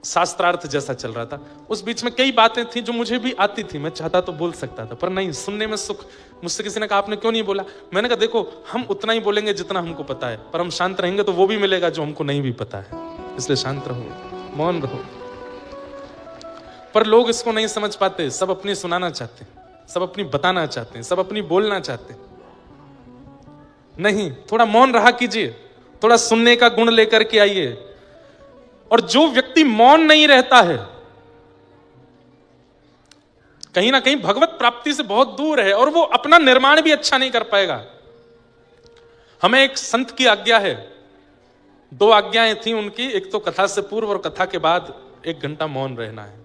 Speaker 1: शास्त्रार्थ जैसा चल रहा था। उस बीच में कई बातें थी जो मुझे भी आती थी, मैं चाहता तो बोल सकता था, पर नहीं, सुनने में सुख। मुझसे किसी ने कहा आपने क्यों नहीं बोला? मैंने कहा देखो, हम उतना ही बोलेंगे जितना हमको पता है, पर हम शांत रहेंगे तो वो भी मिलेगा जो हमको नहीं भी पता है, इसलिए शांत रहो, मौन रहो। पर लोग इसको नहीं समझ पाते, सब अपनी सुनाना चाहते हैं, सब अपनी बताना चाहते हैं, सब अपनी बोलना चाहते हैं। नहीं, थोड़ा मौन रहा कीजिए, थोड़ा सुनने का गुण लेकर के आइए। और जो व्यक्ति मौन नहीं रहता है, कहीं ना कहीं भगवत प्राप्ति से बहुत दूर है और वो अपना निर्माण भी अच्छा नहीं कर पाएगा। हमें एक संत की आज्ञा है, 2 आज्ञाएं थी उनकी, एक तो कथा से पूर्व और कथा के बाद 1 घंटा मौन रहना है,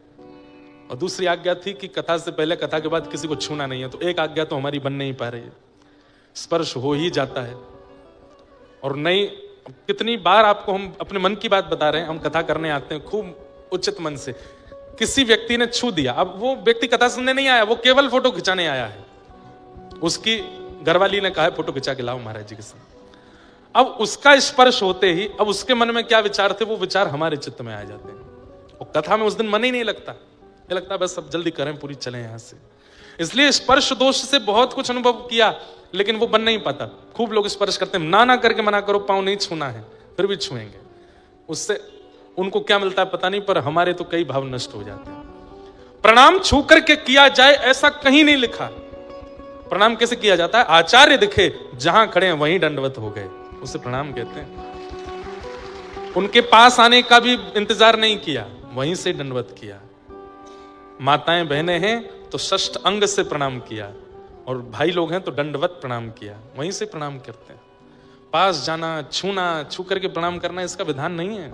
Speaker 1: और दूसरी आज्ञा थी कि कथा से पहले कथा के बाद किसी को छूना नहीं है। तो एक आज्ञा तो हमारी बन नहीं पा रही है, स्पर्श हो ही जाता है। और नहीं, कितनी बार आपको हम अपने मन की बात बता रहे हैं, हम कथा करने आते हैं खूब उचित मन से, किसी व्यक्ति ने छू दिया, अब वो व्यक्ति कथा सुनने नहीं आया, वो केवल फोटो खिंचाने आया है। उसकी घरवाली ने कहा है फोटो खिंचा के लाओ महाराज जी के साथ। अब उसका स्पर्श होते ही अब उसके मन में क्या विचार थे, वो विचार हमारे चित्त में आ जाते हैं, और कथा में उस दिन मन ही नहीं लगता, ये लगता है बस अब जल्दी करें, पूरी चलें यहां से। इसलिए स्पर्श दोष से बहुत कुछ अनुभव किया, लेकिन वो बन नहीं पाता। खूब लोग स्पर्श करते हैं, ना करके मना करो, पांव नहीं छूना है, फिर भी छुएंगे, उससे उनको क्या मिलता है पता नहीं, पर हमारे तो कई भाव नष्ट हो जाते हैं। प्रणाम छू करके किया जाए ऐसा कहीं नहीं लिखा। प्रणाम कैसे किया जाता है? आचार्य दिखे जहां खड़े हैं वहीं दंडवत हो गए, उसे प्रणाम कहते हैं। उनके पास आने का भी इंतजार नहीं किया, वहीं से दंडवत किया। माताएं बहनें हैं तो षष्ठ अंग से प्रणाम किया, और भाई लोग हैं तो दंडवत प्रणाम किया, वहीं से प्रणाम करते हैं। पास जाना, छूना, छू करके प्रणाम करना इसका विधान नहीं है।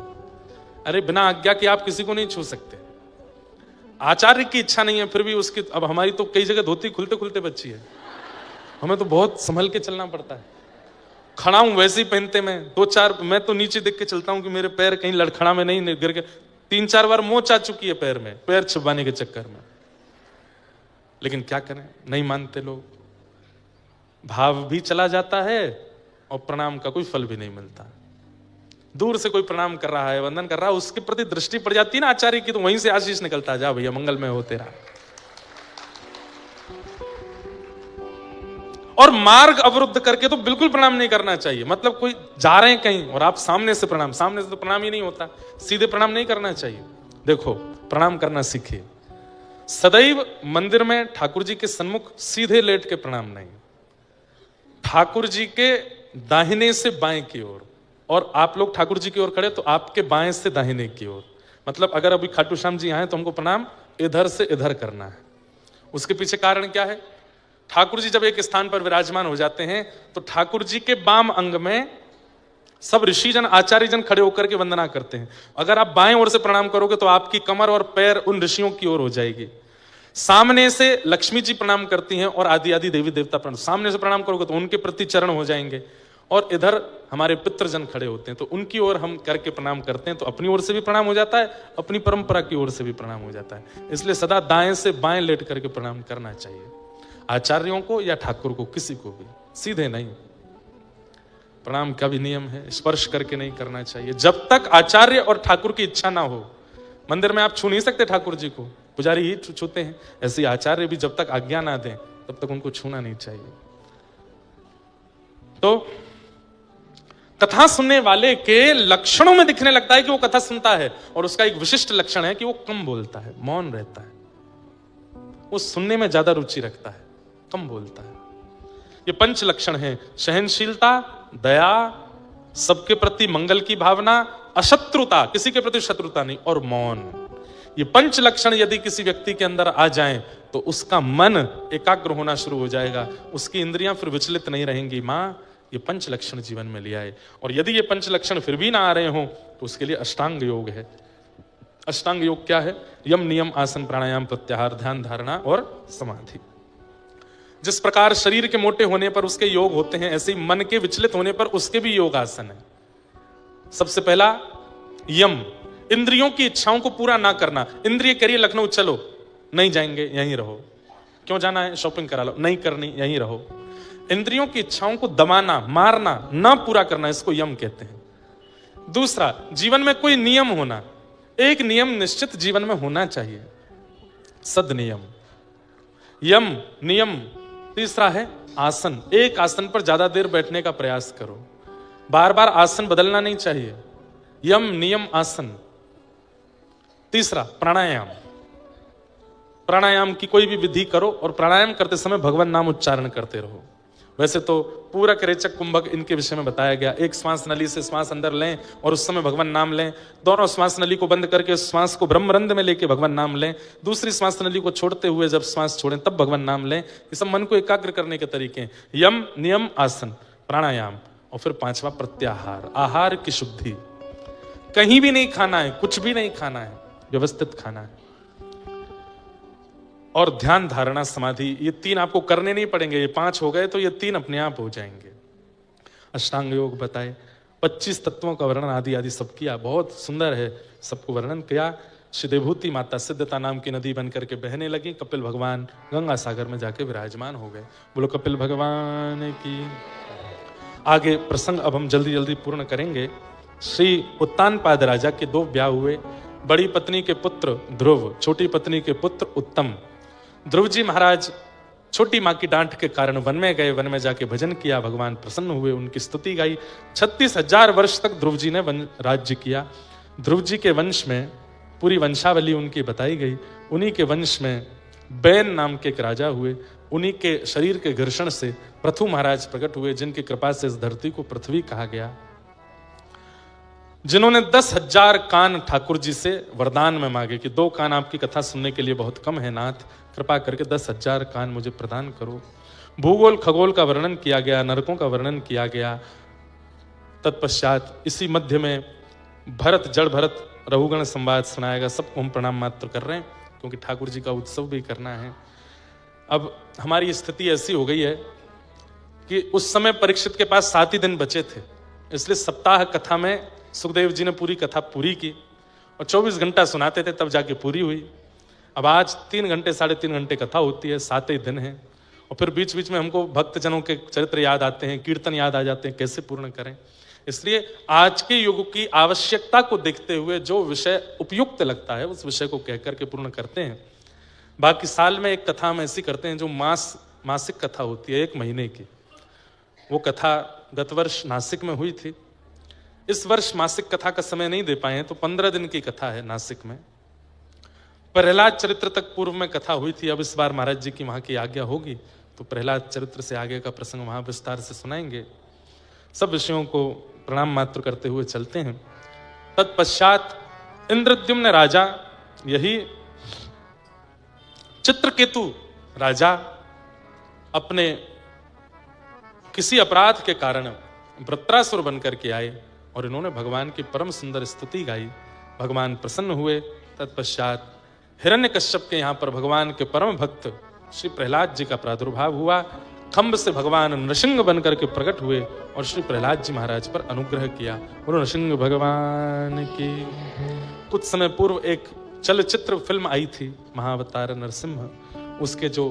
Speaker 1: अरे बिना आज्ञा के आप किसी को नहीं छू सकते। आचार्य की इच्छा नहीं है, फिर भी उसकी, अब हमारी तो कई जगह धोती खुलते खुलते बच्ची है, हमें तो बहुत संभल के चलना पड़ता है। खड़ा हूं वैसे ही पहनते मैं 2-4, मैं तो नीचे देख के चलता हूं कि मेरे पैर कहीं लड़खड़ा में नहीं गिर के। 3-4 बार मोच आ चुकी है पैर में, पैर छुपाने के चक्कर में, लेकिन क्या करें, नहीं मानते लोग। भाव भी चला जाता है और प्रणाम का कोई फल भी नहीं मिलता। दूर से कोई प्रणाम कर रहा है, वंदन कर रहा है, उसके प्रति दृष्टि पड़ जाती है ना आचार्य की, तो वहीं से आशीष निकलता है, जा भैया मंगल में हो तेरा। और मार्ग अवरुद्ध करके तो बिल्कुल प्रणाम नहीं करना चाहिए। मतलब कोई जा रहे हैं कहीं और आप सामने से प्रणाम, सामने से तो प्रणाम ही नहीं होता, सीधे प्रणाम नहीं करना चाहिए। देखो, प्रणाम करना सीखिए। सदैव मंदिर में ठाकुर जी के सन्मुख सीधे लेट के प्रणाम नहीं, ठाकुर जी के दाहिने से बाएं की ओर, और आप लोग ठाकुर जी की ओर खड़े तो आपके बाएं से दाहिने की ओर। मतलब अगर अभी खाटू श्याम जी आए तो हमको प्रणाम इधर से इधर करना है। उसके पीछे कारण क्या है? ठाकुर जी जब एक स्थान पर विराजमान हो जाते हैं तो ठाकुर जी के बाम अंग में सब ऋषिजन, आचार्य जन खड़े होकर के वंदना करते हैं। अगर आप बाएं ओर से प्रणाम करोगे तो आपकी कमर और पैर उन ऋषियों की ओर हो जाएगी। सामने से लक्ष्मी जी प्रणाम करती हैं और आदि आदि देवी देवता प्रणाम, सामने से प्रणाम करोगे तो उनके प्रति चरण हो जाएंगे। और इधर हमारे पितृजन खड़े होते हैं तो उनकी ओर हम करके प्रणाम करते हैं, तो अपनी ओर से भी प्रणाम हो जाता है, अपनी परंपरा की ओर से भी प्रणाम हो जाता है। इसलिए सदा दाएं से बाएं लेट करके प्रणाम करना चाहिए, आचार्यों को या ठाकुर को, किसी को भी। सीधे नहीं। प्रणाम का भी नियम है, स्पर्श करके नहीं करना चाहिए। जब तक आचार्य और ठाकुर की इच्छा ना हो, मंदिर में आप छू नहीं सकते ठाकुर जी को, पुजारी ही छूते हैं। ऐसे आचार्य भी जब तक आज्ञा ना दें तब तक उनको छूना नहीं चाहिए। तो कथा सुनने वाले के लक्षणों में दिखने लगता है कि वो कथा सुनता है, और उसका एक विशिष्ट लक्षण है कि वो कम बोलता है, मौन रहता है। वो सुनने में ज्यादा रुचि रखता है, कम बोलता है। ये पंच लक्षण है: सहनशीलता, दया, सबके प्रति मंगल की भावना, अशत्रुता, किसी के प्रति शत्रुता नहीं, और मौन। ये पंच लक्षण यदि किसी व्यक्ति के अंदर आ जाएं तो उसका मन एकाग्र होना शुरू हो जाएगा, उसकी इंद्रियां फिर विचलित नहीं रहेंगी। मां ये पंच लक्षण जीवन में लिया है। और यदि ये पंच लक्षण फिर भी ना आ रहे हों तो उसके लिए अष्टांग योग है। अष्टांग योग क्या है? यम, नियम, आसन, प्राणायाम, प्रत्याहार, ध्यान, धारणा और समाधि। जिस प्रकार शरीर के मोटे होने पर उसके योग होते हैं, ऐसे ही मन के विचलित होने पर उसके भी योग आसन है। सबसे पहला यम, इंद्रियों की इच्छाओं को पूरा ना करना। इंद्रिय करिए लखनऊ चलो, नहीं जाएंगे, यहीं रहो। क्यों जाना है? शॉपिंग करा लो, नहीं करनी, यहीं रहो। इंद्रियों की इच्छाओं को दबाना, मारना, ना पूरा करना, इसको यम कहते हैं। दूसरा, जीवन में कोई नियम होना। एक नियम निश्चित जीवन में होना चाहिए, सद नियम, यम, नियम। तीसरा है आसन, एक आसन पर ज्यादा देर बैठने का प्रयास करो, बार बार आसन बदलना नहीं चाहिए। यम, नियम, आसन। तीसरा प्राणायाम, प्राणायाम की कोई भी विधि करो और प्राणायाम करते समय भगवान नाम उच्चारण करते रहो। वैसे तो पूरक, रेचक, कुंभक इनके विषय में बताया गया। एक श्वास नली से श्वास अंदर लें और उस समय भगवान नाम लें। दोनों श्वास नली को बंद करके श्वास को ब्रह्मरंध्र में लेके भगवान नाम लें। दूसरी श्वास नली को छोड़ते हुए जब श्वास छोड़ें तब भगवान नाम लें। ये सब मन को एकाग्र करने के तरीके हैं। यम, नियम, आसन, प्राणायाम। और फिर पांचवा प्रत्याहार, आहार की शुद्धि। कहीं भी नहीं खाना है, कुछ भी नहीं खाना है, व्यवस्थित खाना है। और ध्यान, धारणा, समाधि, ये तीन आपको करने नहीं पड़ेंगे। ये 5 हो गए तो ये 3 अपने आप हो जाएंगे। अष्टांग योग बताए, 25 तत्वों का वर्णन आदि आदि सब किया, बहुत सुंदर है, सबको वर्णन किया। सिद्धभूति माता सिद्धता नाम की नदी बन करके बहने लगी। कपिल भगवान गंगा सागर में जाके विराजमान हो गए। बोलो कपिल भगवान की। आगे प्रसंग अब हम जल्दी जल्दी पूर्ण करेंगे। श्री उत्तानपाद राजा के 2 ब्याह हुए। बड़ी पत्नी के पुत्र ध्रुव, छोटी पत्नी के पुत्र उत्तम। ध्रुव जी महाराज छोटी माँ की डांट के कारण वन में गए, वन में जाके भजन किया, भगवान प्रसन्न हुए, उनकी स्तुति गाई। 36,000 वर्ष तक ध्रुव जी ने राज्य किया। ध्रुव जी के वंश में पूरी वंशावली उनकी बताई गई। उन्हीं के वंश में बैन नाम के एक राजा हुए। उन्हीं के शरीर के घर्षण से पृथु महाराज प्रकट हुए, जिनकी कृपा से इस धरती को पृथ्वी कहा गया। जिन्होंने 10,000 कान ठाकुर जी से वरदान में मांगे कि 2 कान आपकी कथा सुनने के लिए बहुत कम है नाथ, कृपा करके 10,000 कान मुझे प्रदान करो। भूगोल खगोल का वर्णन किया गया, नरकों का वर्णन किया गया। तत्पश्चात इसी मध्य में भरत, जड़ भरत, रघुगण संवाद सुनाया गया। सबको हम प्रणाम मात्र कर रहे हैं क्योंकि ठाकुर जी का उत्सव भी करना है। अब हमारी स्थिति ऐसी हो गई है कि उस समय परीक्षित के पास 7 ही दिन बचे थे, इसलिए सप्ताह कथा में सुखदेव जी ने पूरी कथा पूरी की और 24 घंटा सुनाते थे, तब जाके पूरी हुई। अब आज 3 घंटे 3.5 घंटे कथा होती है, 7 ही दिन है, और फिर बीच बीच में हमको भक्तजनों के चरित्र याद आते हैं, कीर्तन याद आ जाते हैं, कैसे पूर्ण करें। इसलिए आज के युग की आवश्यकता को देखते हुए जो विषय उपयुक्त लगता है उस विषय को कहकर के पूर्ण करते हैं। बाकी साल में एक कथा हम ऐसी करते हैं जो मासिक कथा होती है, 1 महीने की। वो कथा गत वर्ष नासिक में हुई थी। इस वर्ष मासिक कथा का समय नहीं दे पाए हैं तो 15 दिन की कथा है नासिक में। प्रहलाद चरित्र तक पूर्व में कथा हुई थी। अब इस बार महाराज जी की वहां की आज्ञा होगी तो प्रहलाद चरित्र से आगे का प्रसंग वहां विस्तार से सुनाएंगे। सब विषयों को प्रणाम मात्र करते हुए चलते हैं। तत्पश्चात इंद्रद्युम्न राजा, यही चित्रकेतु राजा, अपने किसी अपराध के कारण वृत्रासुर बनकर के आए और इन्होंने भगवान की परम सुंदर स्तुति गाई। भगवान प्रसन्न हुए। तत्पश्चात हिरण्यकश्यप के यहाँ पर भगवान के परम भक्त श्री प्रहलाद जी का प्रादुर्भाव हुआ। खंभ से भगवान नृसिंह बनकर के प्रकट हुए और श्री प्रहलाद जी महाराज पर अनुग्रह किया। और नृसिंह भगवान की। कुछ समय पूर्व एक चलचित्र फिल्म आई थी महाअवतार नरसिंह, उसके जो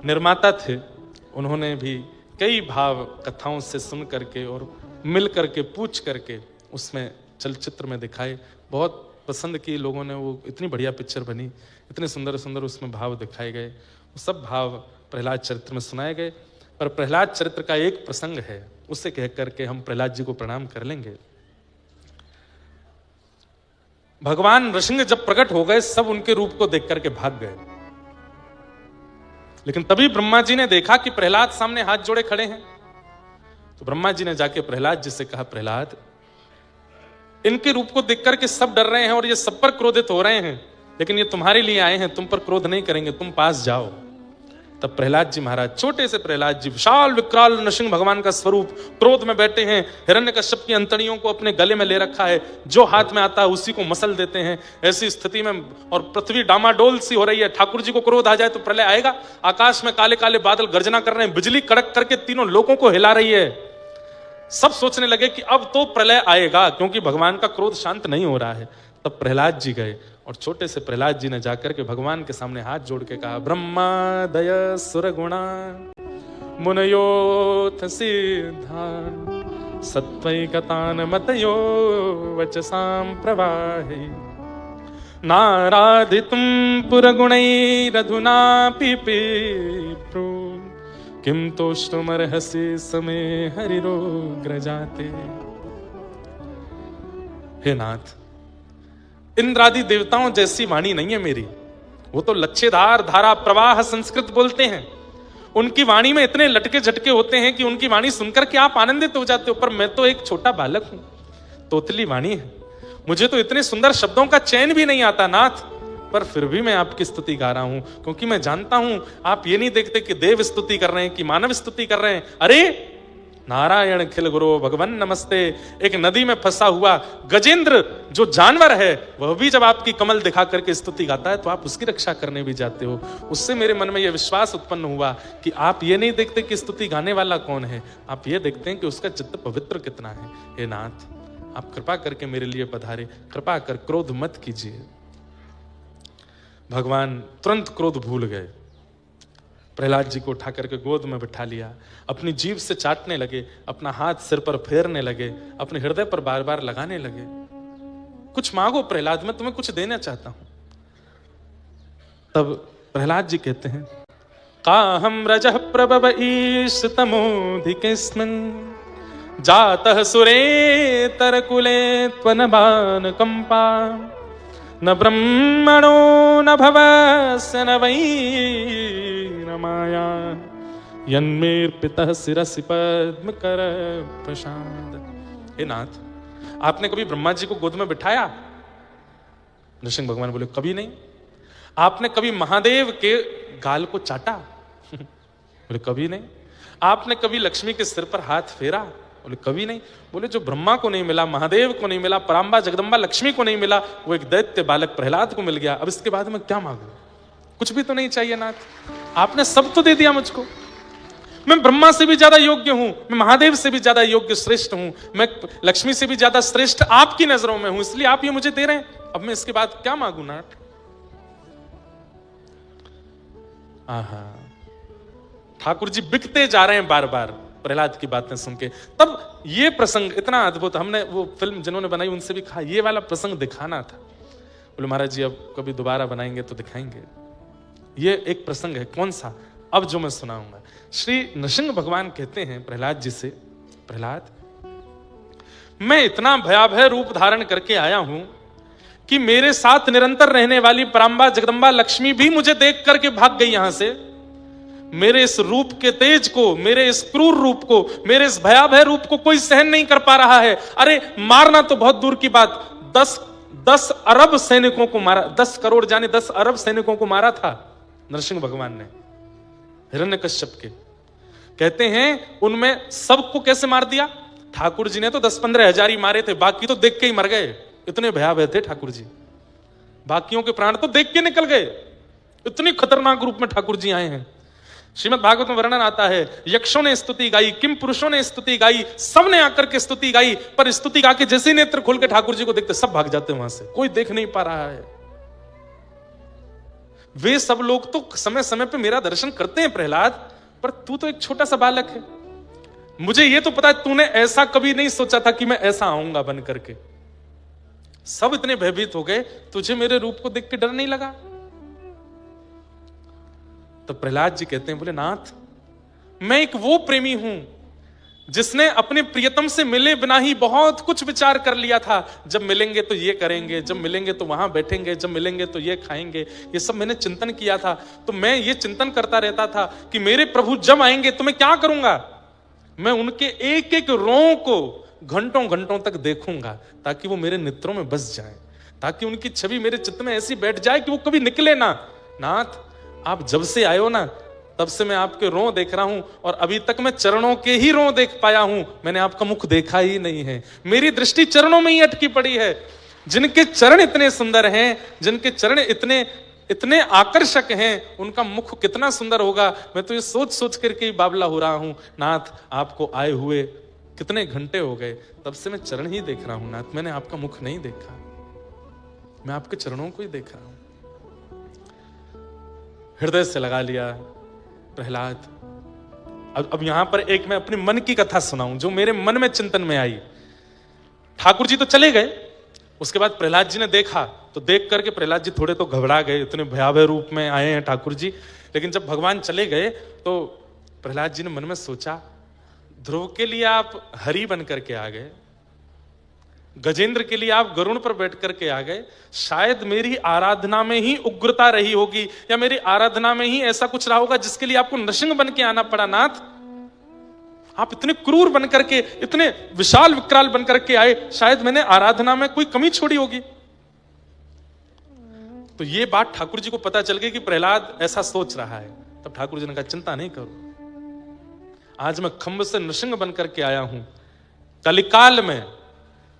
Speaker 1: निर्माता थे उन्होंने भी कई भाव कथाओं से सुन करके और मिल करके पूछ करके उसमें चलचित्र में दिखाए। बहुत पसंद की लोगों ने, वो इतनी बढ़िया पिक्चर बनी, इतने सुंदर सुंदर उसमें भाव दिखाए गए, वो सब भाव प्रहलाद चरित्र में सुनाए गए। पर प्रहलाद चरित्र का एक प्रसंग है, उसे कह करके हम प्रहलाद जी को प्रणाम कर लेंगे। भगवान नृसिंह जब प्रकट हो गए, सब उनके रूप को देख करके भाग गए, लेकिन तभी ब्रह्मा जी ने देखा कि प्रहलाद सामने हाथ जोड़े खड़े हैं। तो ब्रह्मा जी ने जाके प्रहलाद जी से कहा, प्रहलाद, इनके रूप को देख करके सब डर रहे हैं और ये सब पर क्रोधित हो रहे हैं, लेकिन ये तुम्हारे लिए आए हैं, तुम पर क्रोध नहीं करेंगे, तुम पास जाओ। तब प्रहलाद जी महाराज, छोटे से प्रहलाद जी, विशाल विकराल नृसिंह भगवान का स्वरूप, क्रोध में बैठे हैं, हिरण्यकश्यप की अंतड़ियों को अपने गले में ले रखा है, जो हाथ में आता है उसी को मसल देते हैं। ऐसी स्थिति में और पृथ्वी डामाडोल सी हो रही है, ठाकुर जी को क्रोध आ जाए तो प्रलय आएगा। आकाश में काले काले बादल गर्जना कर रहे हैं, बिजली कड़क करके तीनों लोगों को हिला रही है। सब सोचने लगे कि अब तो प्रलय आएगा, क्योंकि भगवान का क्रोध शांत नहीं हो रहा है। तब प्रहलाद जी गए और छोटे से प्रहलाद जी ने जाकर के भगवान के सामने हाथ जोड़ के कहा, ब्रह्मा दय सुर गुणा मुनयोथ सिद्धान सत्वैकतान मतयो वचसाम प्रवाहे नाराधितुम पुरगुणैरधुना पिपीप्रो किम तोष्टुमर्हसि समे हरिरोग्रजाते। हे नाथ, इंद्रादि देवताओं जैसी वाणी नहीं है मेरी, वो तो लच्छेदार धारा प्रवाह संस्कृत बोलते हैं। उनकी वाणी में इतने लटके झटके होते हैं कि उनकी वाणी सुनकर के आप आनंदित हो जाते हो, पर मैं तो एक छोटा बालक हूं, तोतली वाणी है, मुझे तो इतने सुंदर शब्दों का चयन भी नहीं आता नाथ। पर फिर भी मैं आपकी स्तुति गा रहा हूं, क्योंकि मैं जानता हूं आप ये नहीं देखते कि देव स्तुति कर रहे हैं कि मानव स्तुति कर रहे हैं। अरे नारायण खिल गुरु भगवान नमस्ते। एक नदी में फंसा हुआ गजेंद्र जो जानवर है, वह भी जब आपकी कमल दिखा करके स्तुति गाता है तो आप उसकी रक्षा करने भी जाते हो। उससे मेरे मन में यह विश्वास उत्पन्न हुआ कि आप ये नहीं देखते कि स्तुति गाने वाला कौन है, आप ये देखते हैं कि उसका चित्त पवित्र कितना है। हे नाथ, आप कृपा करके मेरे लिए पधारे, कृपा कर क्रोध मत कीजिए। भगवान तुरंत क्रोध भूल गए, प्रहलाद जी को उठा करके गोद में बिठा लिया, अपनी जीभ से चाटने लगे, अपना हाथ सिर पर फेरने लगे, अपने हृदय पर बार बार लगाने लगे। कुछ मांगो प्रहलाद, मैं तुम्हें कुछ देना चाहता हूं। तब प्रहलाद जी कहते हैं, काहम रजः प्रभव ईश तमोधिकेस्मिन् जातः सुरेतर कुले त्वनबान कंपा न ब्रह्मणो न भवस्य न वै न माया यन्मेर्पितः शिरसि पद्म कर प्रसाद। हे नाथ, आपने कभी ब्रह्मा जी को गोद में बिठाया? नृसिंह भगवान बोले, कभी नहीं। आपने कभी महादेव के गाल को चाटा? बोले, कभी नहीं। आपने कभी लक्ष्मी के सिर पर हाथ फेरा? बोले, कभी नहीं। बोले, जो ब्रह्मा को नहीं मिला, महादेव को नहीं मिला, पराम्बा जगदम्बा लक्ष्मी को नहीं मिला, वो एक दैत्य बालक प्रहलाद को मिल गया। अब इसके बाद मैं क्या मांगू? कुछ भी तो नहीं चाहिए नाथ, आपने सब तो दे दिया मुझको। मैं ब्रह्मा से भी ज्यादा योग्य हूं, मैं महादेव से भी ज्यादा योग्य श्रेष्ठ हूं, मैं लक्ष्मी से भी ज्यादा श्रेष्ठ आपकी नजरों में हूं, इसलिए आप ये मुझे दे रहे हैं। अब मैं इसके बाद क्या मांगू नाथ? आहा, ठाकुर जी बिकते जा रहे हैं बार बार प्रहलाद की बातें सुन के। तब ये प्रसंग इतना अद्भुत, हमने वो फिल्म जिन्होंने बनाई उनसे भी कहा ये वाला प्रसंग दिखाना था। बोले, महाराज जी अब कभी दोबारा बनाएंगे तो दिखाएंगे। ये एक प्रसंग है। कौन सा? अब जो मैं सुनाऊंगा। श्री नृसिंह भगवान कहते हैं प्रहलाद जी से, प्रहलाद, मैं इतना भयावह रूप धारण करके आया हूं कि मेरे साथ निरंतर रहने वाली पराम्बा जगदम्बा लक्ष्मी भी मुझे देख करके भाग गई यहां से। मेरे इस रूप के तेज को, मेरे इस क्रूर रूप को, मेरे इस भयावह रूप को कोई सहन नहीं कर पा रहा है। अरे मारना तो बहुत दूर की बात, 10 अरब सैनिकों को मारा, 10 करोड़ जाने 10 अरब सैनिकों को मारा था नरसिंह भगवान ने हिरण्यकश्यप के। कहते हैं उनमें सबको कैसे मार दिया? ठाकुर जी ने तो 10-15 हजार ही मारे थे, बाकी तो देख के ही मर गए। इतने भयावह थे ठाकुर जी, बाकियों के प्राण तो देख के निकल गए। इतनी खतरनाक रूप में ठाकुर जी आए हैं। श्रीमद् भागवत में वर्णन आता है, यक्षों ने स्तुति गाई, किम पुरुषों ने स्तुति गाई, सब ने आकर के स्तुति गाई, पर स्तुति गा के जैसे नेत्र खोल के ठाकुर जी को देखते सब भाग जाते वहां से, कोई देख नहीं पा रहा है। वे सब लोग तो समय समय पे मेरा दर्शन करते हैं प्रहलाद, पर तू तो एक छोटा सा बालक है, मुझे ये तो पता है तूने ऐसा कभी नहीं सोचा था कि मैं ऐसा आऊंगा बन करके। सब इतने भयभीत हो गए, तुझे मेरे रूप को देख के डर नहीं लगा? तो प्रहलाद जी कहते हैं, बोले नाथ, मैं एक वो प्रेमी हूं जिसने अपने प्रियतम से मिले बिना ही बहुत कुछ विचार कर लिया था। जब मिलेंगे तो ये करेंगे, जब मिलेंगे तो वहां बैठेंगे, जब मिलेंगे तो ये खाएंगे, ये सब मैंने चिंतन किया था। तो मैं ये चिंतन करता रहता था कि मेरे प्रभु जब आएंगे तो मैं क्या करूंगा। मैं उनके एक एक रों को घंटों घंटों तक देखूंगा ताकि वो मेरे नेत्रों में बस जाए, ताकि उनकी छवि मेरे चित्त में ऐसी बैठ जाए कि वो कभी निकले ना। नाथ, आप जब से आए हो ना, तब से मैं आपके रों देख रहा हूं और अभी तक मैं चरणों के ही रों देख पाया हूं, मैंने आपका मुख देखा ही नहीं है। मेरी दृष्टि चरणों में ही अटकी पड़ी है। जिनके चरण इतने सुंदर हैं, जिनके चरण इतने इतने आकर्षक हैं, उनका मुख कितना सुंदर होगा। मैं तो ये सोच सोच करके ही बावला हो रहा हूं। नाथ, आपको आए हुए कितने घंटे हो गए, तब से मैं चरण ही देख रहा हूं। नाथ, मैंने आपका मुख नहीं देखा, मैं आपके चरणों को ही देख रहा हूं। हृदय से लगा लिया प्रहलाद। अब यहां पर एक मैं अपनी मन की कथा सुनाऊं जो मेरे मन में चिंतन में आई। ठाकुर जी तो चले गए, उसके बाद प्रहलाद जी ने देखा, तो देख करके प्रहलाद जी थोड़े तो घबरा गए, इतने भयावह रूप में आए हैं ठाकुर जी। लेकिन जब भगवान चले गए तो प्रहलाद जी ने मन में सोचा, ध्रुव के लिए आप हरि बन करके आ गए, गजेंद्र के लिए आप गरुण पर बैठ करके आ गए। शायद मेरी आराधना में ही उग्रता रही होगी, या मेरी आराधना में ही ऐसा कुछ रहा होगा जिसके लिए आपको नृसिंह बन के आना पड़ा। नाथ, आप इतने क्रूर बन करके, इतने विशाल विकराल बन करके आए, शायद मैंने आराधना में कोई कमी छोड़ी होगी। तो ये बात ठाकुर जी को पता चल गई कि प्रहलाद ऐसा सोच रहा है। तब ठाकुर जी ने कहा, चिंता नहीं करो, आज मैं खंभ से नृसिंह बन करके आया हूं। कलिकाल में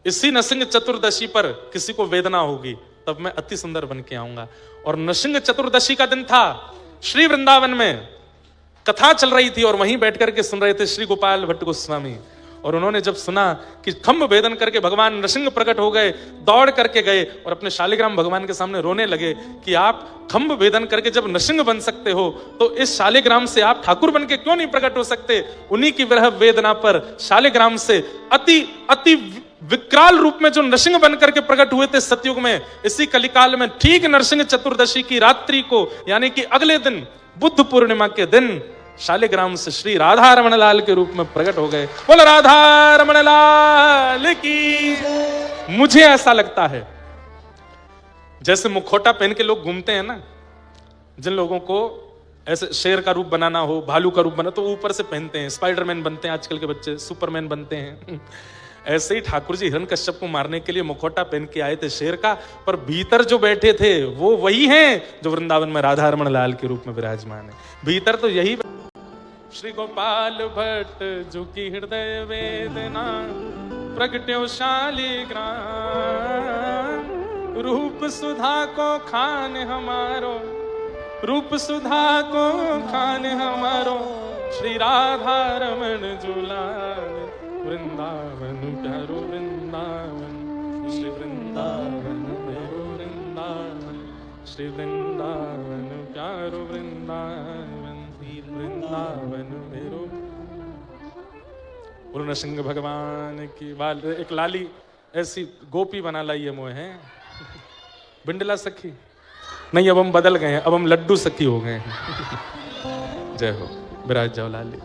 Speaker 1: इसी नृसिंह चतुर्दशी पर किसी को वेदना होगी, तब मैं अति सुंदर बन के आऊंगा। और नृसिंह चतुर्दशी का दिन था, श्री वृंदावन में कथा चल रही थी और वहीं बैठ करके सुन रहे थे श्री गोपाल भट्ट गोस्वामी। और उन्होंने जब सुना कि खंभ भेदन करके भगवान नृसिंह प्रकट हो गए, दौड़ करके गए और अपने शालिग्राम भगवान के सामने रोने लगे कि आप खंभ भेदन करके जब नृसिंह बन सकते हो, तो इस शालिग्राम से आप ठाकुर बन के क्यों नहीं प्रकट हो सकते। उन्हीं की विरह वेदना पर शालिग्राम से अति अति विकराल रूप में जो नृसिंह बन करके प्रकट हुए थे सतयुग में, इसी कलिकाल में ठीक नृसिंह चतुर्दशी की रात्रि को, यानी कि अगले दिन बुद्ध पूर्णिमा के दिन, शालिग्राम से श्री राधा रमण लाल के रूप में प्रकट हो गए। बोल राधा रमण लाल की। मुझे ऐसा लगता है जैसे मुखौटा पहन के लोग घूमते हैं ना, जिन लोगों को ऐसे शेर का रूप बनाना हो, भालू का रूप बना, तो ऊपर से पहनते हैं, स्पाइडरमैन बनते हैं आजकल के बच्चे, सुपरमैन बनते हैं। ऐसे ही ठाकुर जी हिरण्यकश्यप को मारने के लिए मुखौटा पहन के आए थे शेर का, पर भीतर जो बैठे थे वो वही हैं जो वृंदावन में राधा रमण लाल के रूप में विराजमान है। भीतर तो यही श्री गोपाल भट्ट जो की हृदय वेदना प्रगट्यो शालिग्राम, रूप सुधा को खान हमारो, रूप सुधा को खान हमारो, श्री राधा रमण जुलाल, वृंदावन प्यारो वृंदावन, श्री वृंदावन प्यारो वृंदावन, श्री वृंदावन प्यारो वृंदावन, वृंदावन मेरो। नृसिंह भगवान की बाल एक लाली ऐसी गोपी बना लाई है मोह है, बिंडला सखी नहीं, अब हम बदल गए हैं, अब हम लड्डू सखी हो गए हैं। जय हो, विराज जाओ लाली।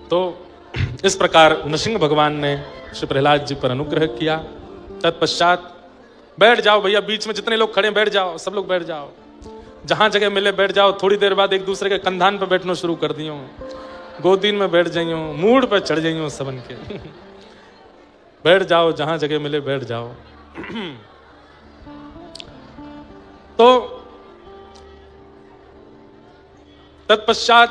Speaker 1: तो इस प्रकार नृसिंह भगवान ने श्री प्रहलाद जी पर अनुग्रह किया। तत्पश्चात बैठ जाओ भैया, बीच में जितने लोग खड़े बैठ जाओ, सब लोग बैठ जाओ, जहां जगह मिले बैठ जाओ। थोड़ी देर बाद एक दूसरे के कंधान पर बैठना शुरू कर दियो, गोदीन में बैठ जाइयो, मूड पर चढ़ जाइयो सबन के। बैठ जाओ, जहां जगह मिले बैठ जाओ। तो तत्पश्चात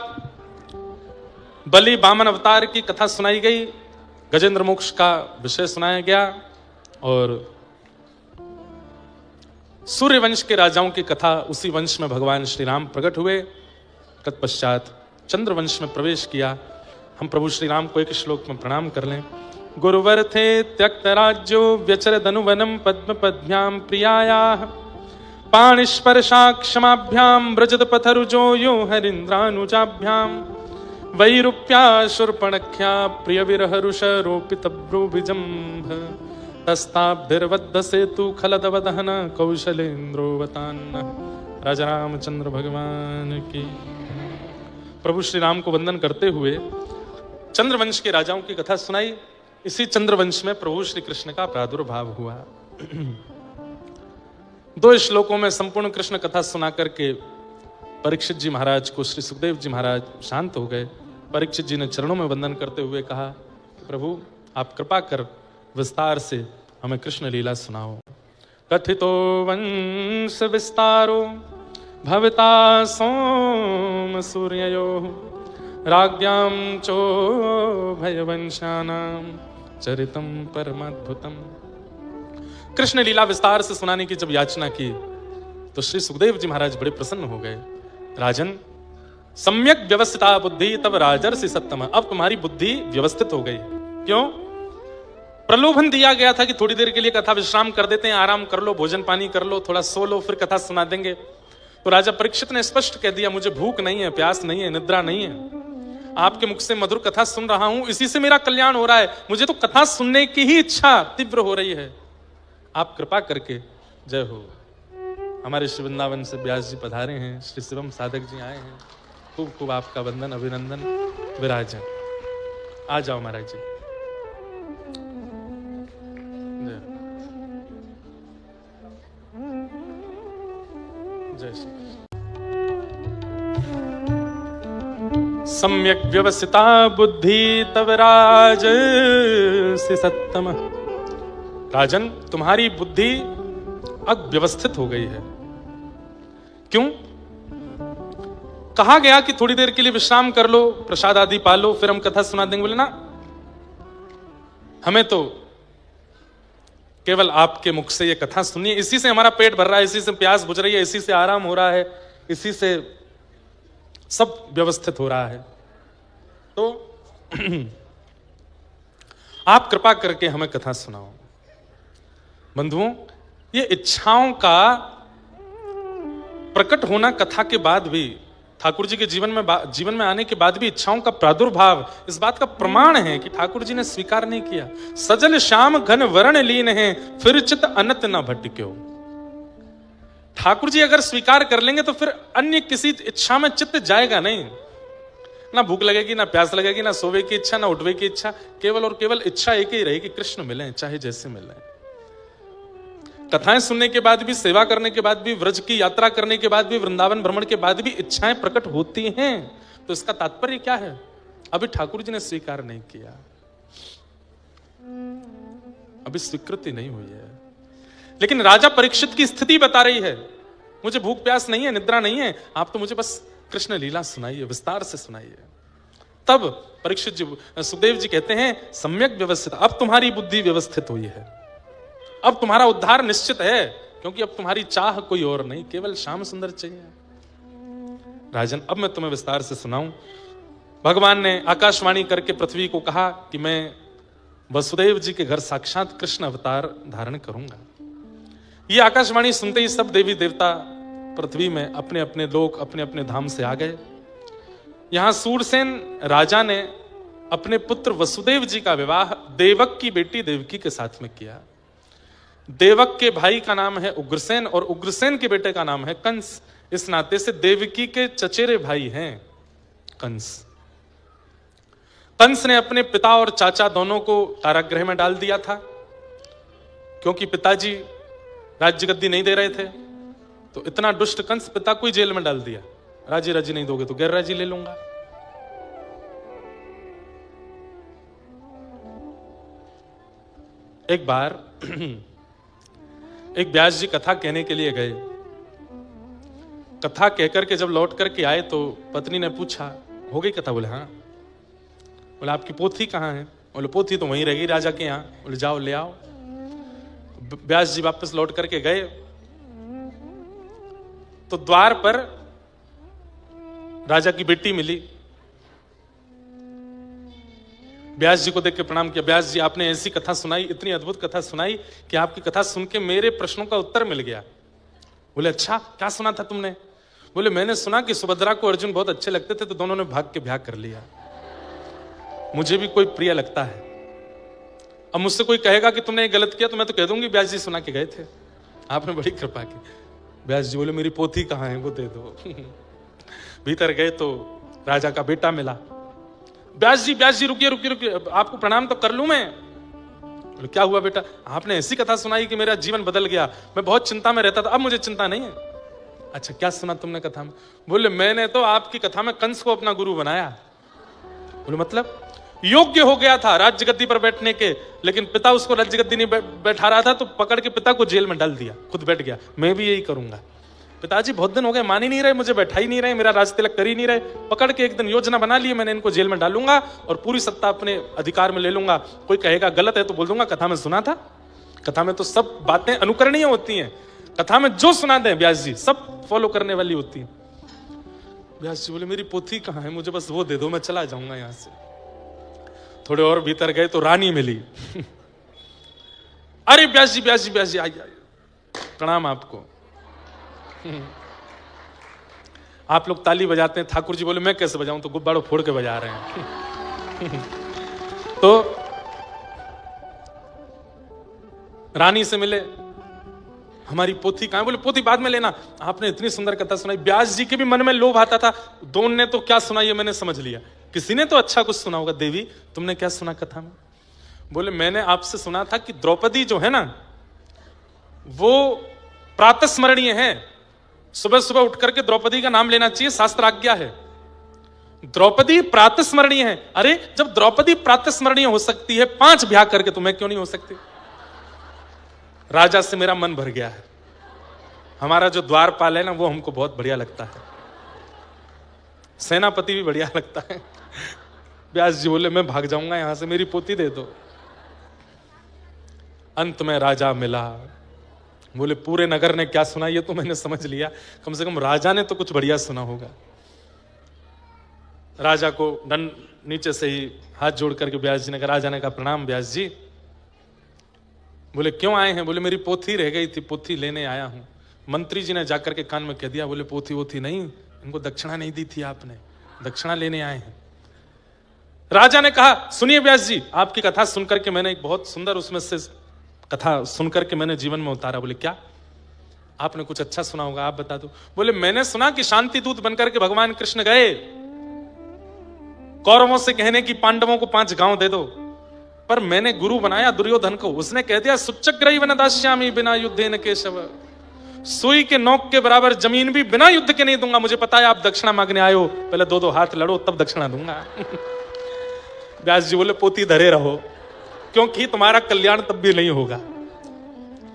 Speaker 1: बलि वामन अवतार की कथा सुनाई गई, गजेंद्र मोक्ष का विषय सुनाया गया और सूर्य वंश के राजाओं की कथा, उसी वंश में भगवान श्री राम प्रकट हुए। तत्पश्चात चंद्र वंश में प्रवेश किया। हम प्रभु श्री राम को एक श्लोक में प्रणाम कर लें। गुरुवर थे त्यक्त राज्यो व्यचर धनुवनम पद्म पद्भ्याम प्रियायाः, पाणिस्पर्शा क्षमाभ्याम ब्रजत पथरुजो यो हरिंद्रानुजाभ्याम, वैरूप्या शूर्पणख्या प्रिय विरह रुष रोपित भ्रूभिजम्भ तस्ताब्धिर्वद्ध सेतु खलदवदहन कौशलेन्द्रोवतान्न। राजा रामचंद्र भगवान की। प्रभु श्री राम को वंदन करते हुए चंद्रवंश के राजाओं की कथा सुनाई। इसी चंद्रवंश में प्रभु श्री कृष्ण का प्रादुर्भाव हुआ। 2 श्लोकों में संपूर्ण कृष्ण कथा सुना करके परीक्षित जी महाराज को श्री सुखदेव जी महाराज शांत हो गए। परीक्षित जी ने चरणों में वंदन करते हुए कहा, प्रभु आप कृपा कर विस्तार से हमें कृष्ण लीला सुनाओ। कथितो वंश विस्तारो भविता सोम सूर्ययो राज्ञां चो भयवंशानां चरितम परमाद्भुतम। कृष्ण लीला विस्तार से सुनाने की जब याचना की तो श्री सुखदेव जी महाराज बड़े प्रसन्न हो गए। राजन, सम्यक व्यवस्थिता बुद्धि तब राजर्षि सत्तम। अब तुम्हारी बुद्धि व्यवस्थित हो गई। क्यों? प्रलोभन दिया गया था कि थोड़ी देर के लिए कथा विश्राम कर देते हैं, आराम कर लो, भोजन पानी कर लो, थोड़ा सो लो, फिर कथा सुना देंगे। तो राजा परीक्षित ने स्पष्ट कह दिया, मुझे भूख नहीं है, प्यास नहीं है, निद्रा नहीं है, आपके मुख से मधुर कथा सुन रहा हूं, इसी से मेरा कल्याण हो रहा है, मुझे तो कथा सुनने की ही इच्छा तीव्र हो रही है। आप कृपा करके, जय हो। हमारे श्री वृंदावन से व्यास जी पधारे हैं, श्री शिवम साधक जी आए हैं, खूब खूब आपका वंदन अभिनंदन। विराज आ जाओ महाराज जी। जय श्री सम्यक व्यवस्थिता बुद्धि तव राजर्षि सत्तम। राजन, तुम्हारी बुद्धि अव्यवस्थित हो गई है। क्यों? कहा गया कि थोड़ी देर के लिए विश्राम कर लो, प्रसाद आदि पा लो, फिर हम कथा सुना देंगे। बोले ना, हमें तो केवल आपके मुख से ये कथा सुनिए, इसी से हमारा पेट भर रहा है, इसी से प्यास बुझ रही है, इसी से आराम हो रहा है, इसी से सब व्यवस्थित हो रहा है। तो आप कृपा करके हमें कथा सुनाओ। बंधुओं, ये इच्छाओं का प्रकट होना कथा के बाद भी, ठाकुर जी के जीवन में आने के बाद भी इच्छाओं का प्रादुर्भाव इस बात का प्रमाण है कि ठाकुर जी ने स्वीकार नहीं किया। सजल श्याम घन वर्ण लीन है, फिर चित अनत न भटक्यो। ठाकुर जी अगर स्वीकार कर लेंगे तो फिर अन्य किसी इच्छा में चित्त जाएगा नहीं। ना भूख लगेगी, ना प्यास लगेगी, ना सोवे की इच्छा, ना उठवे की इच्छा, केवल और केवल इच्छा एक ही रहेगी, कृष्ण मिले, चाहे जैसे मिले। कथाएं सुनने के बाद भी, सेवा करने के बाद भी, व्रज की यात्रा करने के बाद भी, वृंदावन भ्रमण के बाद भी इच्छाएं प्रकट होती हैं। तो इसका तात्पर्य क्या है? अभी ठाकुर जी ने स्वीकार नहीं किया, अभी स्वीकृति नहीं हुई है। लेकिन राजा परीक्षित की स्थिति बता रही है, मुझे भूख प्यास नहीं है, निद्रा नहीं है, आप तो मुझे बस कृष्ण लीला सुनाइए, विस्तार से सुनाइए। तब परीक्षित जी, सुखदेव जी कहते हैं, सम्यक व्यवस्थित, अब तुम्हारी बुद्धि व्यवस्थित हुई है, अब तुम्हारा उद्धार निश्चित है, क्योंकि अब तुम्हारी चाह कोई और नहीं, केवल श्याम सुंदर चाहिए। राजन, अब मैं तुम्हें विस्तार से सुनाऊं। भगवान ने आकाशवाणी करके पृथ्वी को कहा कि मैं वसुदेव जी के घर साक्षात कृष्ण अवतार धारण करूंगा। ये आकाशवाणी सुनते ही सब देवी देवता पृथ्वी में अपने अपने लोक, अपने अपने धाम से आ गए। यहां सूरसेन राजा ने अपने पुत्र वसुदेव जी का विवाह देवक की बेटी देवकी के साथ में किया। देवक के भाई का नाम है उग्रसेन और उग्रसेन के बेटे का नाम है कंस। इस नाते से देवकी के चचेरे भाई हैं कंस। कंस ने अपने पिता और चाचा दोनों को कारागृह में डाल दिया था, क्योंकि पिताजी राज्य गद्दी नहीं दे रहे थे। तो इतना दुष्ट कंस पिता को ही जेल में डाल दिया, राजी राजी नहीं दोगे तो गैर राजी ले लूंगा। एक बार एक व्यास जी कथा कहने के लिए गए। कथा कहकर के जब लौट करके आए तो पत्नी ने पूछा, हो गई कथा? बोले हाँ। बोले आपकी पोथी कहाँ है? बोले पोथी तो वहीं रहेगी राजा के यहाँ। बोले जाओ ले आओ। व्यास जी वापस लौट करके गए तो द्वार पर राजा की बेटी मिली। व्यास जी को देख के प्रणाम किया। व्यास जी, आपने ऐसी कथा सुनाई, इतनी अद्भुत कथा सुनाई कि आपकी कथा सुन के मेरे प्रश्नों का उत्तर मिल गया। बोले अच्छा, क्या सुना था तुमने? बोले मैंने सुना कि सुभद्रा को अर्जुन बहुत अच्छे लगते थे तो दोनों ने भाग के ब्याह कर लिया। मुझे भी कोई प्रिय लगता है। अब मुझसे कोई कहेगा कि तुमने ये गलत किया तो मैं तो कह दूंगी व्यास जी सुना के गए थे, आपने बड़ी कृपा की। व्यास जी बोले मेरी पोथी कहाँ है, वो दे दो। भीतर गए तो राजा का बेटा मिला। व्यास जी रुकिए रुकिए रुकिए, आपको प्रणाम तो कर लूं मैं। बोले क्या हुआ बेटा? आपने ऐसी कथा सुनाई कि मेरा जीवन बदल गया, मैं बहुत चिंता में रहता था, अब मुझे चिंता नहीं है। अच्छा क्या सुना तुमने कथा में? बोले मैंने तो आपकी कथा में कंस को अपना गुरु बनाया। बोले मतलब? योग्य हो गया था राज्य गद्दी पर बैठने के, लेकिन पिता उसको राज्य गद्दी नहीं बैठा रहा था तो पकड़ के पिता को जेल में डाल दिया, खुद बैठ गया। मैं भी यही करूंगा। पिताजी बहुत दिन हो गए, मान ही नहीं रहे, मुझे बैठा ही नहीं रहे, मेरा राज तिलक कर ही नहीं रहे। पकड़ के एक दिन योजना बना ली मैंने, इनको जेल में डालूंगा और पूरी सत्ता अपने अधिकार में ले लूंगा। कोई कहेगा गलत है तो बोल दूंगा कथा में सुना था। कथा में तो सब बातें अनुकरणीय होती हैं, कथा में जो सुना दें व्यास जी सब फॉलो करने वाली होती है। व्यास जी बोले मेरी पोथी कहाँ है, मुझे बस वो दे दो, मैं चला जाऊंगा यहां से। थोड़े और भीतर गए तो रानी मिली। अरे व्यास जी आइए, प्रणाम आपको। आप लोग ताली बजाते हैं, ठाकुर जी बोले मैं कैसे बजाऊं, तो गुब्बारों फोड़ के बजा रहे हैं। तो रानी से मिले, हमारी पोथी कहां है? बोले पोथी बाद में लेना, आपने इतनी सुंदर कथा सुनाई। व्यास जी के भी मन में लोभ आता था, दोनों ने तो क्या सुनाई है मैंने समझ लिया, किसी ने तो अच्छा कुछ सुना होगा। देवी तुमने क्या सुना कथा में? बोले मैंने आपसे सुना था कि द्रौपदी जो है ना वो प्रातस्मरणीय है, सुबह सुबह उठ करके द्रौपदी का नाम लेना चाहिए, शास्त्र आज्ञा है। द्रौपदी प्रातस्मरणीय है। अरे जब द्रौपदी प्रातस्मरणीय हो सकती है 5 ब्याह करके, तो मैं क्यों नहीं हो सकती? राजा से मेरा मन भर गया है। हमारा जो द्वारपाल है ना वो हमको बहुत बढ़िया लगता है, सेनापति भी बढ़िया लगता है। व्यास जी बोले मैं भाग जाऊंगा यहां से, मेरी पोथी दे दो। अंत में राजा मिला। बोले पूरे नगर ने क्या सुना ये तो मैंने समझ लिया, कम से कम राजा ने तो कुछ बढ़िया सुना होगा। राजा को दंड नीचे से ही हाथ जोड़ करके व्यास जी ने कहा, राजा ने कहा प्रणाम व्यास जी। बोले क्यों आए हैं? बोले मेरी पोथी रह गई थी, पोथी लेने आया हूं। मंत्री जी ने जाकर के कान में कह दिया, बोले पोथी वोथी नहीं, इनको दक्षिणा नहीं दी थी आपने, दक्षिणा लेने आए हैं। राजा ने कहा सुनिए व्यास जी, आपकी कथा सुनकर के मैंने एक बहुत सुंदर उसमें से कथा सुनकर के मैंने जीवन में उतारा। बोले क्या? आपने कुछ अच्छा सुना होगा, आप बता दो। बोले मैंने सुना कि शांति दूत बनकर के भगवान कृष्ण गए कौरवों से कहने की पांडवों को 5 गांव दे दो, पर मैंने गुरु बनाया दुर्योधन को, उसने कह दिया सुच्चग्रही वन दास्यामी बिना युद्धेन केशव, सुई के नोक के बराबर जमीन भी बिना युद्ध के नहीं दूंगा। मुझे पता है आप दक्षिणा मांगने आए हो, पहले 2-2 हाथ लड़ो तब दक्षिणा दूंगा। व्यास जी बोले पोथी धरे रहो, क्योंकि तुम्हारा कल्याण तब भी नहीं होगा।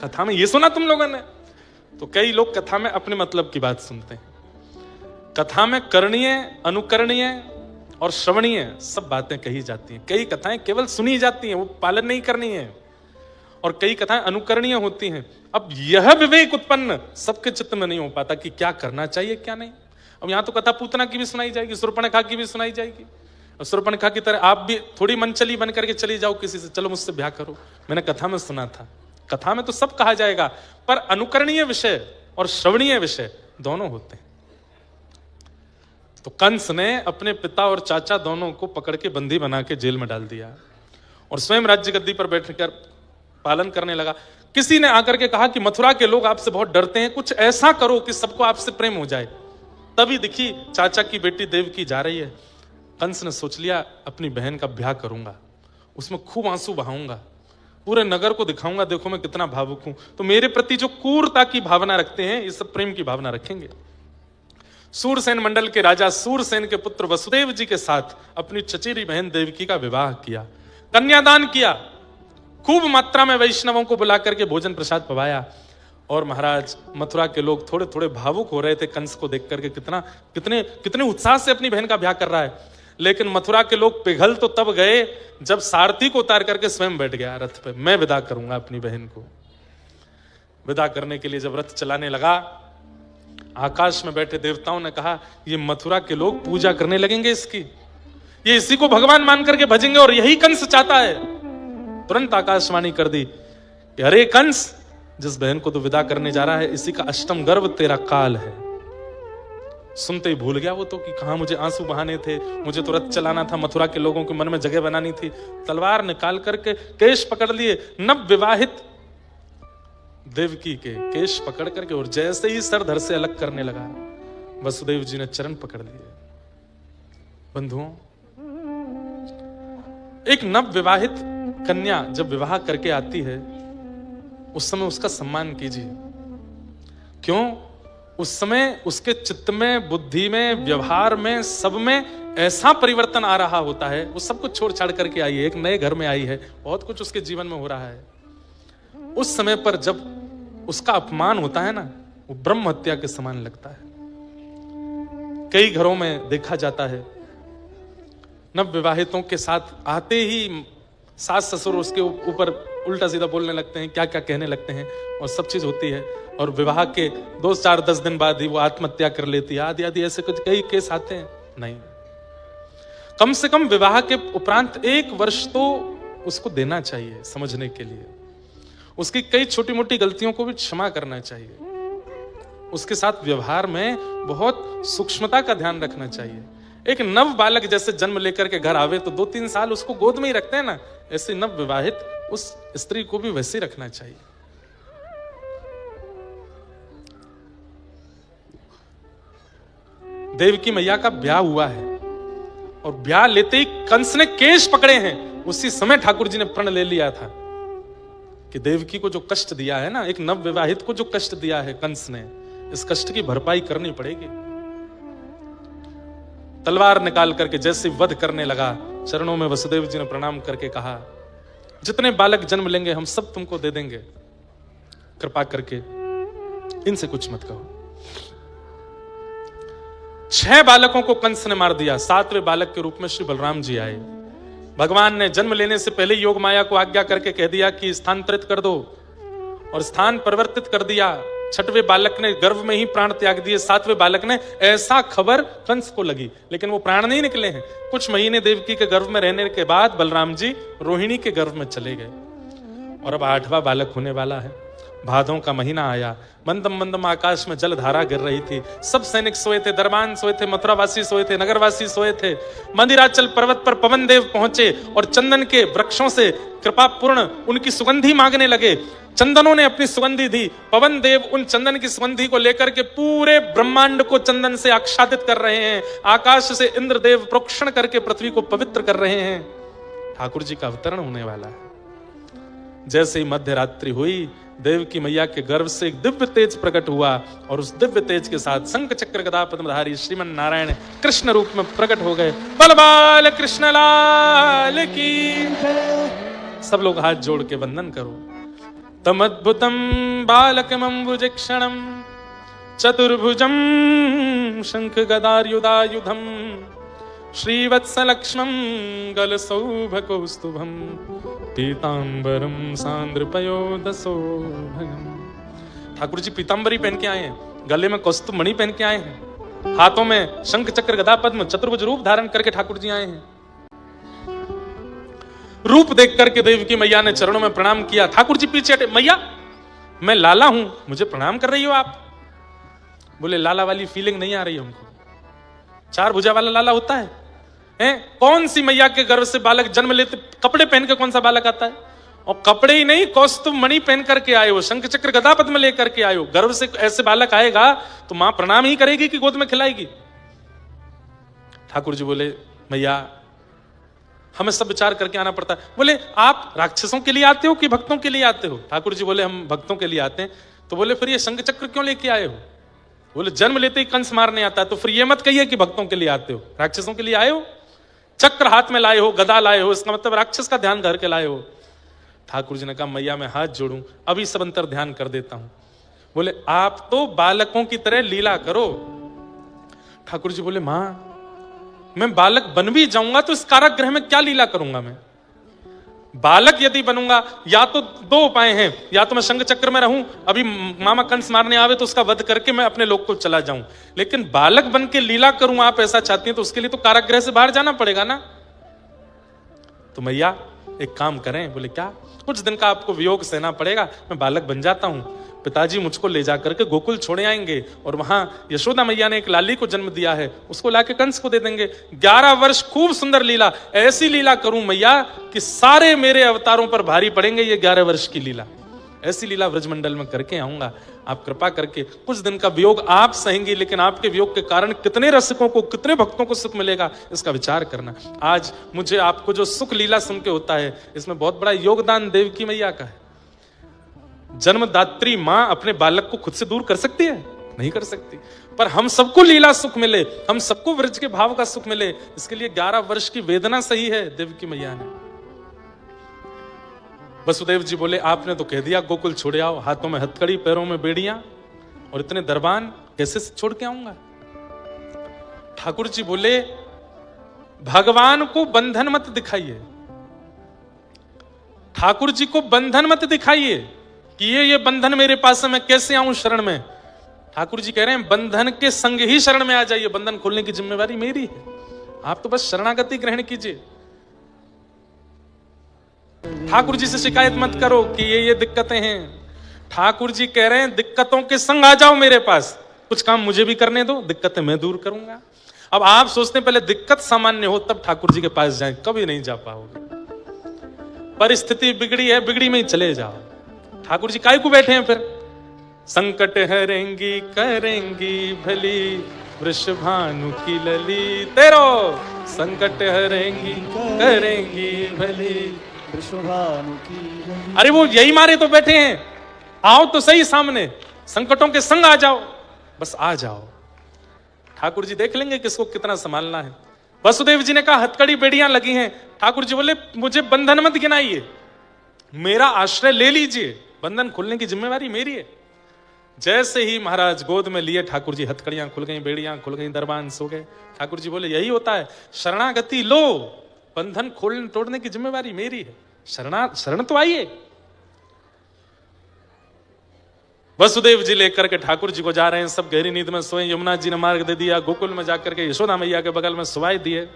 Speaker 1: कथा में ये सुना तुम लोगों ने? तो कई लोग कथा में अपने मतलब की बात सुनते हैं। कथा में करणीय, अनुकरणीय और श्रवणीय सब बातें कही जाती हैं। कई कथाएं केवल सुनी जाती हैं, वो पालन नहीं करनी है, और कई कथाएं अनुकरणीय होती हैं। अब यह विवेक उत्पन्न सबके चित्त में नहीं हो पाता कि क्या करना चाहिए क्या नहीं। अब यहां तो कथा पूतना की भी सुनाई जाएगी, शूर्पणखा की भी सुनाई जाएगी। शूर्पणखा की तरह आप भी थोड़ी मनचली बन करके चली जाओ किसी से, चलो मुझसे ब्याह करो, मैंने कथा में सुना था। कथा में तो सब कहा जाएगा, पर अनुकरणीय विषय और श्रवणीय विषय दोनों होते हैं। तो कंस ने अपने पिता और चाचा दोनों को पकड़ के बंदी बना के जेल में डाल दिया और स्वयं राज्य गद्दी पर बैठकर पालन करने लगा। किसी ने आकर के कहा कि मथुरा के लोग आपसे बहुत डरते हैं, कुछ ऐसा करो कि सबको आपसे प्रेम हो जाए। तभी दिखी चाचा की बेटी देवकी जा रही है। कंस ने सोच लिया अपनी बहन का ब्याह करूंगा, उसमें खूब आंसू बहाऊंगा, पूरे नगर को दिखाऊंगा देखो मैं कितना भावुक हूं। तो मेरे प्रति जो क्रूरता की भावना रखते हैं ये सब प्रेम की भावना रखेंगे। सूरसेन मंडल के राजा सूरसेन के पुत्र वसुदेव जी के साथ अपनी चचेरी बहन देवकी का विवाह किया, कन्यादान किया, खूब मात्रा में वैष्णवों को बुला करके भोजन प्रसाद पवाया। और महाराज मथुरा के लोग थोड़े थोड़े भावुक हो रहे थे कंस को देख करके, कितने उत्साह से अपनी बहन का ब्याह कर रहा है। लेकिन मथुरा के लोग पिघल तो तब गए जब सारथी को उतार करके स्वयं बैठ गया रथ पे, मैं विदा करूंगा अपनी बहन को। विदा करने के लिए जब रथ चलाने लगा, आकाश में बैठे देवताओं ने कहा ये मथुरा के लोग पूजा करने लगेंगे इसकी, ये इसी को भगवान मान करके भजेंगे और यही कंस चाहता है। तुरंत आकाशवाणी कर दी कि अरे कंस, जिस बहन को तो विदा करने जा रहा है इसी का अष्टम गर्भ तेरा काल है, सुनते ही भूल गया वो तो कि कहां मुझे आंसू बहाने थे, मुझे तो रथ चलाना था, मथुरा के लोगों के मन में जगह बनानी थी। तलवार निकाल करके केश पकड़ लिए, नव विवाहित देवकी के केश पकड़ करके, और जैसे ही सर धड़ से अलग करने लगा, वसुदेव जी ने चरण पकड़ लिए। बंधुओं, एक नव विवाहित कन्या जब विवाह करके आती है, उस समय उसका सम्मान कीजिए। क्यों? उस समय उसके चित्त में, बुद्धि में, व्यवहार में, सब में ऐसा परिवर्तन आ रहा होता है। वो सब कुछ छोड़ छाड़ करके आई है, एक नए घर में आई है, बहुत कुछ उसके जीवन में हो रहा है। उस समय पर जब उसका अपमान होता है ना, वो ब्रह्म हत्या के समान लगता है। कई घरों में देखा जाता है, नव विवाहितों के साथ आते ही सास ससुर उसके ऊपर उल्टा सीधा बोलने लगते हैं, क्या क्या कहने लगते हैं, और सब चीज होती है। और विवाह के 2, 4, 10 दिन बाद ही वो आत्महत्या कर लेती है, आदि आदि ऐसे कुछ कई केस आते हैं। नहीं, कम से कम विवाह के उपरांत 1 वर्ष तो उसको देना चाहिए समझने के लिए। उसकी कई छोटी मोटी गलतियों को भी क्षमा करना चाहिए। उसके साथ व्यवहार में बहुत सूक्ष्मता का ध्यान रखना चाहिए। एक नव बालक जैसे जन्म लेकर के घर आवे तो 2-3 साल उसको गोद में ही रखते हैं ना, ऐसे नव विवाहित उस स्त्री को भी वैसे ही रखना चाहिए। देवकी मैया का ब्याह हुआ है, और ब्याह लेते ही कंस ने केश पकड़े हैं। उसी समय ठाकुर जी ने प्रण ले लिया था कि देवकी को जो कष्ट दिया है ना, एक नव विवाहित को जो कष्ट दिया है कंस ने, इस कष्ट की भरपाई करनी पड़ेगी। तलवार निकाल करके जैसे वध करने लगा, चरणों में वसुदेव जी ने प्रणाम करके कहा, जितने बालक जन्म लेंगे हम सब तुमको दे देंगे, कृपा करके इनसे कुछ मत कहो। 6 बालकों को कंस ने मार दिया। 7वें बालक के रूप में श्री बलराम जी आए। भगवान ने जन्म लेने से पहले योग माया को आज्ञा करके कह दिया कि स्थानांतरित कर दो, और स्थान परिवर्तित कर दिया। 6वें बालक ने गर्भ में ही प्राण त्याग दिए। 7वें बालक ने, ऐसा खबर कंस को लगी, लेकिन वो प्राण नहीं निकले हैं। कुछ महीने देवकी के गर्भ में रहने के बाद बलराम जी रोहिणी के गर्भ में चले गए, और अब 8वां बालक होने वाला है। भादों का महीना आया, मंदम मंदम आकाश में जलधारा गिर रही थी। सब सैनिक सोए थे, दरबान सोए थे, मथुरावासी सोए थे, नगरवासी सोए थे। मंदिराचल पर्वत पर पवन देव पहुंचे और चंदन के वृक्षों से कृपा पूर्ण उनकी सुगंधी मांगने लगे। चंदनों ने अपनी सुगंधी दी, पवन देव उन चंदन की सुगंधी को लेकर के पूरे ब्रह्मांड को चंदन से आच्छादित कर रहे हैं। आकाश से इंद्रदेव प्रोक्षण करके पृथ्वी को पवित्र कर रहे हैं। ठाकुर जी का अवतरण होने वाला है। जैसे ही मध्य रात्रि हुई, देवकी मैया के गर्भ से एक दिव्य तेज प्रकट हुआ, और उस दिव्य तेज के साथ शंख चक्र गदा पद्मधारी श्रीमन नारायण कृष्ण रूप में प्रकट हो गए। बल बाल कृष्ण लाल की। सब लोग हाथ जोड़ के वंदन करो। तमद्भुतम बालकमंबुजक्षणम चतुर्भुजम शंख गदायुधायुधम श्रीवत्सलक्ष्मं गलसौभकौस्तुभं पीतांबरम सांद्रपयोदसोभगम। ठाकुर जी पीतांबरी पहन के आए हैं, गले में कौस्तुभ मणि पहन के आए हैं, हाथों में शंख चक्र गदा पद्म चतुर्भुज रूप धारण करके ठाकुर जी आए हैं। रूप देख करके देवकी मैया ने चरणों में प्रणाम किया। ठाकुर जी पीछे हटे, मैया मैं लाला हूं, मुझे प्रणाम कर रही हो आप? बोले लाला वाली फीलिंग नहीं आ रही हमको। 4 भुजा वाला लाला होता है? कौन सी मैया के गर्भ से बालक जन्म लेते कपड़े पहन के कौन सा बालक आता है? और कपड़े ही नहीं, कौस्तुभ मणि पहन करके आए हो, शंख चक्र गदा पद्म लेकर के आए हो। गर्भ से ऐसे बालक आएगा तो मां प्रणाम ही करेगी कि गोद में खिलाएगी? ठाकुर जी बोले मैया हमें सब विचार करके आना पड़ता है। बोले आप राक्षसों के लिए आते हो कि भक्तों के लिए आते हो? ठाकुर जी बोले हम भक्तों के लिए आते हैं। तो बोले फिर ये शंख चक्र क्यों लेके आए हो? बोले जन्म लेते ही कंस मारने आता है, तो फिर ये मत कहिए कि भक्तों के लिए आते हो, राक्षसों के लिए आए हो। चक्र हाथ में लाए हो, गदा लाए हो, इसका मतलब राक्षस का ध्यान घर के लाए हो। ठाकुर जी ने कहा मैया मैं हाथ जोड़ूं, अभी सब अंतर ध्यान कर देता हूं। बोले आप तो बालकों की तरह लीला करो। ठाकुर जी बोले मां मैं बालक बन भी जाऊंगा तो इस कारागृह में क्या लीला करूंगा? मैं बालक यदि बनूंगा, या तो 2 उपाय हैं, या तो मैं शंख चक्र में रहूं, अभी मामा कंस मारने आवे तो उसका वध करके मैं अपने लोक को चला जाऊं, लेकिन बालक बन के लीला करूं आप ऐसा चाहती हैं तो उसके लिए तो कारागृह से बाहर जाना पड़ेगा ना। तो मैया एक काम करें। बोले क्या? कुछ दिन का आपको वियोग सहना पड़ेगा, मैं बालक बन जाता हूं। पिताजी मुझको ले जा करके गोकुल छोड़े आएंगे और वहां यशोदा मैया ने एक लाली को जन्म दिया है, उसको लाके कंस को दे देंगे। 11 वर्ष खूब सुंदर लीला, ऐसी लीला करूं मैया कि सारे मेरे अवतारों पर भारी पड़ेंगे ये 11 वर्ष की लीला। ऐसी लीला ब्रजमंडल में करके आऊंगा। आप कृपा करके कुछ दिन का वियोग आप सहेंगी, लेकिन आपके वियोग के कारण कितने रसिकों को, कितने भक्तों को सुख मिलेगा, इसका विचार करना। आज मुझे आपको जो सुख लीला सुन के होता है, इसमें बहुत बड़ा योगदान देवकी मैया का है। जन्मदात्री मां अपने बालक को खुद से दूर कर सकती है? नहीं कर सकती। पर हम सबको लीला सुख मिले, हम सबको व्रज के भाव का सुख मिले, इसके लिए 11 वर्ष की वेदना सही है देवकी मैया ने। वसुदेव जी बोले आपने तो कह दिया गोकुल छोड़े आओ, हाथों में हथकड़ी पैरों में बेड़ियां और इतने दरबान कैसे छोड़ के आऊंगा? ठाकुर जी बोले भगवान को बंधन मत दिखाइए, ठाकुर जी को बंधन मत दिखाइए कि ये बंधन मेरे पास है, मैं कैसे आऊं शरण में। ठाकुर जी कह रहे हैं बंधन के संग ही शरण में आ जाइए, बंधन खोलने की जिम्मेवारी मेरी है, आप तो बस शरणागति ग्रहण कीजिए। ठाकुर जी से शिकायत मत करो कि ये दिक्कतें हैं। ठाकुर जी कह रहे हैं दिक्कतों के संग आ जाओ मेरे पास, कुछ काम मुझे भी करने दो, दिक्कतें मैं दूर करूंगा। अब आप सोचते हैं पहले दिक्कत सामान्य हो तब ठाकुर जी के पास जाएं, कभी नहीं जा पाओगे। परिस्थिति बिगड़ी है, बिगड़ी में ही चले जाओ। ठाकुर जी काय को बैठे हैं फिर? संकट हरेंगी करेंगी भली वृषभानु की लली, तेरो संकट हरेंगी करेंगी भली
Speaker 2: वृषभानु की लली।
Speaker 1: अरे वो यही मारे तो बैठे हैं, आओ तो सही सामने, संकटों के संग आ जाओ, बस आ जाओ। ठाकुर जी देख लेंगे किसको कितना संभालना है। वसुदेव जी ने कहा हथकड़ी बेड़ियां लगी हैं। ठाकुर जी बोले मुझे बंधन मत गिनाइए, मेरा आश्रय ले लीजिए, बंधन खोलने की जिम्मेवारी मेरी है। जैसे ही महाराज गोद में लिए ठाकुर जी, हथकड़ियां खुल गई, बेड़ियां खुल गई, दरबान सो गए। ठाकुर जी बोले यही होता है, शरणागति लो, बंधन खोलने तोड़ने की जिम्मेवारी मेरी है, शरण तो आइए। वसुदेव जी लेकर के ठाकुर जी को जा रहे हैं, सब गहरी नींद में सोए। यमुना जी ने मार्ग दे दिया, गोकुल में जाकर के यशोदा मैया के बगल में सुवाई दिए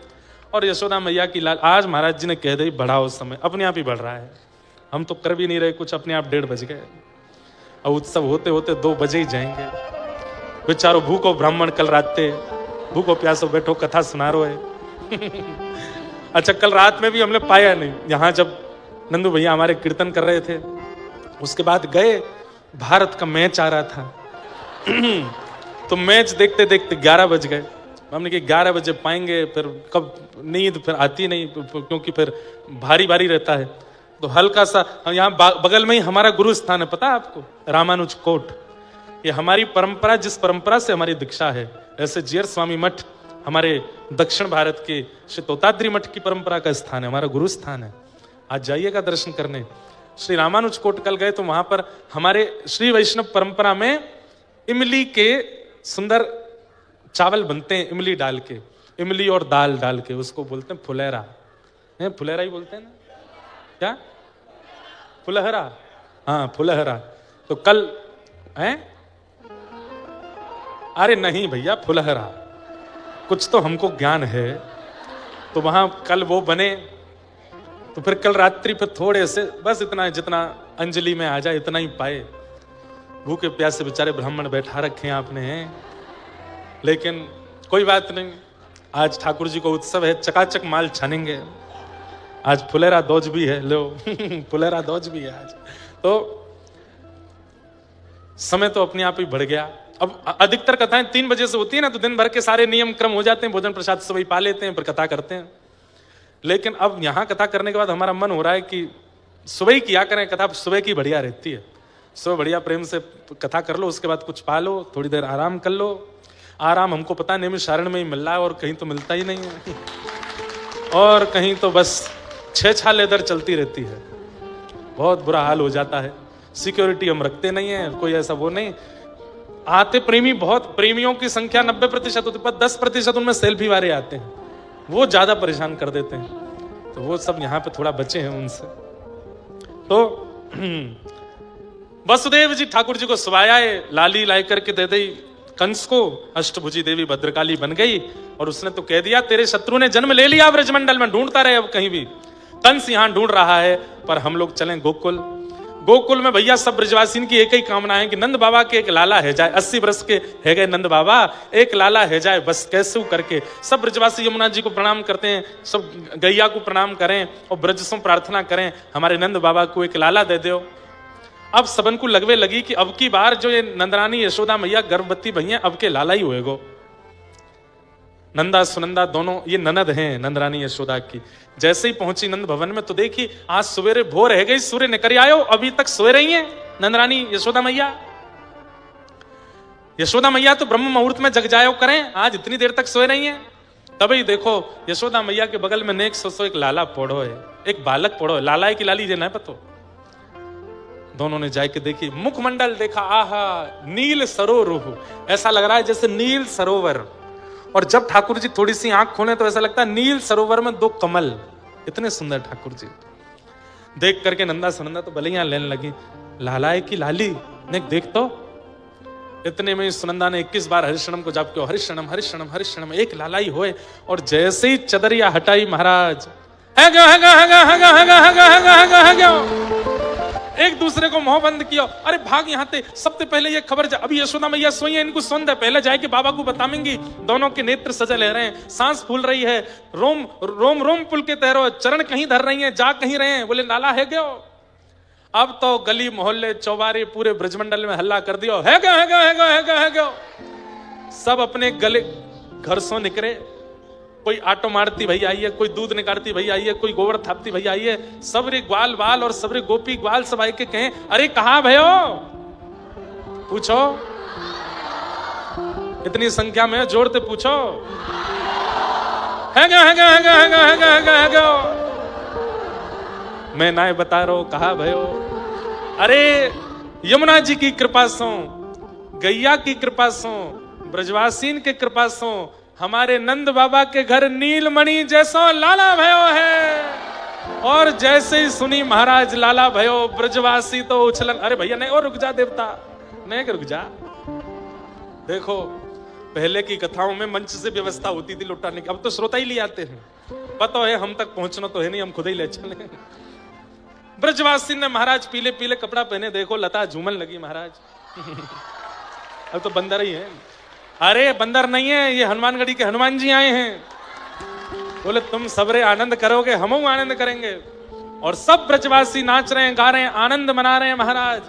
Speaker 1: और यशोदा मैया की लाल। आज महाराज जी ने कह दी बढ़ाओ समय, अपने आप ही बढ़ रहा है, हम तो कर भी नहीं रहे कुछ, अपने आप 1:30 बज गए। अब उत्सव होते होते 2 बजे ही जाएंगे। बेचारो भूखो ब्राह्मण कल राते, भूखो प्यासो बैठो कथा सुना रो है। अच्छा कल रात में भी हमने पाया नहीं, यहाँ जब नंदू भैया हमारे कीर्तन कर रहे थे, उसके बाद गए, भारत का मैच आ रहा था। तो मैच देखते देखते 11 बज गए। हमने कहा 11 बजे पाएंगे, फिर कब नींद फिर आती नहीं, क्योंकि फिर भारी भारी रहता है। तो हल्का सा, यहाँ बगल में ही हमारा गुरु स्थान है, पता है आपको, रामानुज कोट। ये हमारी परंपरा, जिस परंपरा से हमारी दीक्षा है, ऐसे जीयर स्वामी मठ हमारे दक्षिण भारत के श्री तोताद्री मठ की परंपरा का स्थान है, हमारा गुरु स्थान है। आज जाइएगा दर्शन करने। श्री रामानुज कोट कल गए तो वहां पर हमारे श्री वैष्णव परंपरा में इमली के सुंदर चावल बनते हैं, इमली डाल के, इमली और दाल डाल के, उसको बोलते हैं फुलेरा। फुलेरा ही बोलते हैं ना, क्या फुलहरा? हाँ फुलहरा। तो कल है, अरे नहीं भैया फुलहरा, कुछ तो हमको ज्ञान है। तो वहां कल वो बने, तो फिर कल रात्रि फिर थोड़े से, बस इतना जितना अंजलि में आ जाए इतना ही पाए। भूखे प्यासे बेचारे ब्राह्मण बैठा रखे हैं आपने हैं, लेकिन कोई बात नहीं, आज ठाकुर जी को उत्सव है, चकाचक माल छानेंगे। आज फुलेरा दोज भी है, लो फुलेरा दोज भी है आज। तो समय तो अपने आप ही बढ़ गया। अब अधिकतर कथाएं 3 बजे से होती है ना, तो दिन भर के सारे नियम क्रम हो जाते हैं, भोजन प्रसाद सुबह पा लेते हैं, फिर कथा करते हैं। लेकिन अब यहां कथा करने के बाद हमारा मन हो रहा है कि सुबह ही किया करें कथा, सुबह की बढ़िया रहती है। सुबह बढ़िया प्रेम से कथा कर लो, उसके बाद कुछ पा लो, थोड़ी देर आराम कर लो। आराम हमको पता नहीं, शरण में ही मिल रहा है और कहीं तो मिलता ही नहीं है, और कहीं तो बस 6 लेदर चलती रहती है, बहुत बुरा हाल हो जाता है। सिक्योरिटी हम रखते नहीं है, कोई ऐसा वो नहीं। आते प्रेमी, बहुत प्रेमियों की संख्या 90% होती है, पर 10% उनमें सेल्फी वाले आते हैं, वो ज्यादा परेशान कर देते हैं। तो वो सब यहाँ पे थोड़ा बचे हैं उनसे। तो वसुदेव जी ठाकुर जी को सुवाया, लाली लाई करके दे दी कंस को। अष्टभुजी देवी भद्रकाली बन गई और उसने तो कह दिया तेरे शत्रु ने जन्म ले लिया ब्रजमंडल में, ढूंढता रहे अब कहीं भी। कंस यहां ढूंढ रहा है, पर हम लोग चलें गोकुल। गोकुल में भैया सब ब्रजवासी की एक ही कामना है कि नंद बाबा के एक लाला है जाए, 80 वर्ष के है गए नंद बाबा, एक लाला है जाए बस, कैसे करके सब ब्रजवासी यमुना जी को प्रणाम करते हैं, सब गैया को प्रणाम करें और ब्रज से प्रार्थना करें हमारे नंद बाबा को एक लाला दे दो। अब सबन को लगवे लगी कि अब की बार जो ये नंदरानी यशोदा मैया गर्भवती भैया अब के लाला ही होएगो। नंदा सुनंदा दोनों ये ननद हैं नंदरानी यशोदा की। जैसे ही पहुंची नंद भवन में तो देखी आज सवेरे भोर रह गई, सूर्य निकल आयो, अभी तक सोए रही हैं नंदरानी यशोदा मैया। यशोदा मैया तो ब्रह्म मुहूर्त में जग जायो करें, आज इतनी देर तक सोए रही हैं। तभी देखो यशोदा मैया के बगल में नेक सो एक लाला पड़ो है, एक बालक पड़ो है, लाला है कि लाली ना पतो। दोनों ने जाके देखी, मुखमंडल देखा, आहा नील सरोवर, ऐसा लग रहा है जैसे नील सरोवर। और जब ठाकुर जी थोड़ी सी आंख खोले तो ऐसा लगता है नील सरोवर में 2 कमल, इतने सुंदर ठाकुर जी। देख करके नंदा सुनंदा तो भले यहां लेने लगी, लाला है कि लाली ने देख तो। इतने में सुनंदा ने 21 बार हरिशनम को जाप किया, हरिशनम हरिशनम हरिशनम, एक लाला ही होए। और जैसे ही चदरिया हटाई महाराज, है गया, है गया, है गया, है गया, है गया, है गया, है गया, है गया, है गया। एक दूसरे को मुंह बंद किया, अरे भाग यहां से। सबसे पहले ये खबर अभी यशोदा मैया सोई है, इनको सुन दे, पहले जाए कि बाबा को बताएंगी। दोनों के नेत्र सजे ले रहे हैं, सांस फूल रही है, रोम रोम रोम पुल के तहरो, चरण कहीं धर रही हैं, जा कहीं रहे हैं। बोले लाला है गयो। अब तो गली मोहल्ले चौबारे पूरे ब्रजमंडल में हल्ला कर दियो, है गयो, है गयो, है गयो, है गयो, है गयो। सब अपने गले घर सो निकले, कोई आटो मारती भई आई है, कोई दूध निकालती भई आई है, कोई गोबर थापती भई आई है। सबरे ग्वाल बाल और सबरे गोपी ग्वाल सब आए के कहें, अरे कहां भयो, पूछो, इतनी संख्या में जोड़ते पूछो, है गया, है गया, है गया, है गया, है गया, है गया, है गया। मैं नाय बता रहा हूं कहा भयो। अरे यमुना जी की कृपा सो, गैया की कृपा सो, ब्रजवासीन के कृपा सो हमारे नंद बाबा के घर नीलमणि जैसो लाला भयो है। और जैसे ही सुनी महाराज लाला भयो, ब्रजवासी तो उछलन, अरे भैया नहीं और रुक जा देवता, नहीं रुक जा। देखो पहले की कथाओं में मंच से व्यवस्था होती थी लुटाने की, अब तो श्रोता ही ले आते हैं। पता है हम तक पहुंचना तो है नहीं, हम खुद ही ले चले। ब्रजवासी ने महाराज पीले पीले कपड़ा पहने, देखो लता झूमन लगी महाराज। अब तो बंदर ही है। अरे बंदर नहीं है, ये हनुमानगढ़ी के हनुमान जी आए हैं। बोले तुम सबरे आनंद करोगे, हम आनंद करेंगे। और सब ब्रजवासी नाच रहे हैं, गा रहे हैं, आनंद मना रहे हैं महाराज।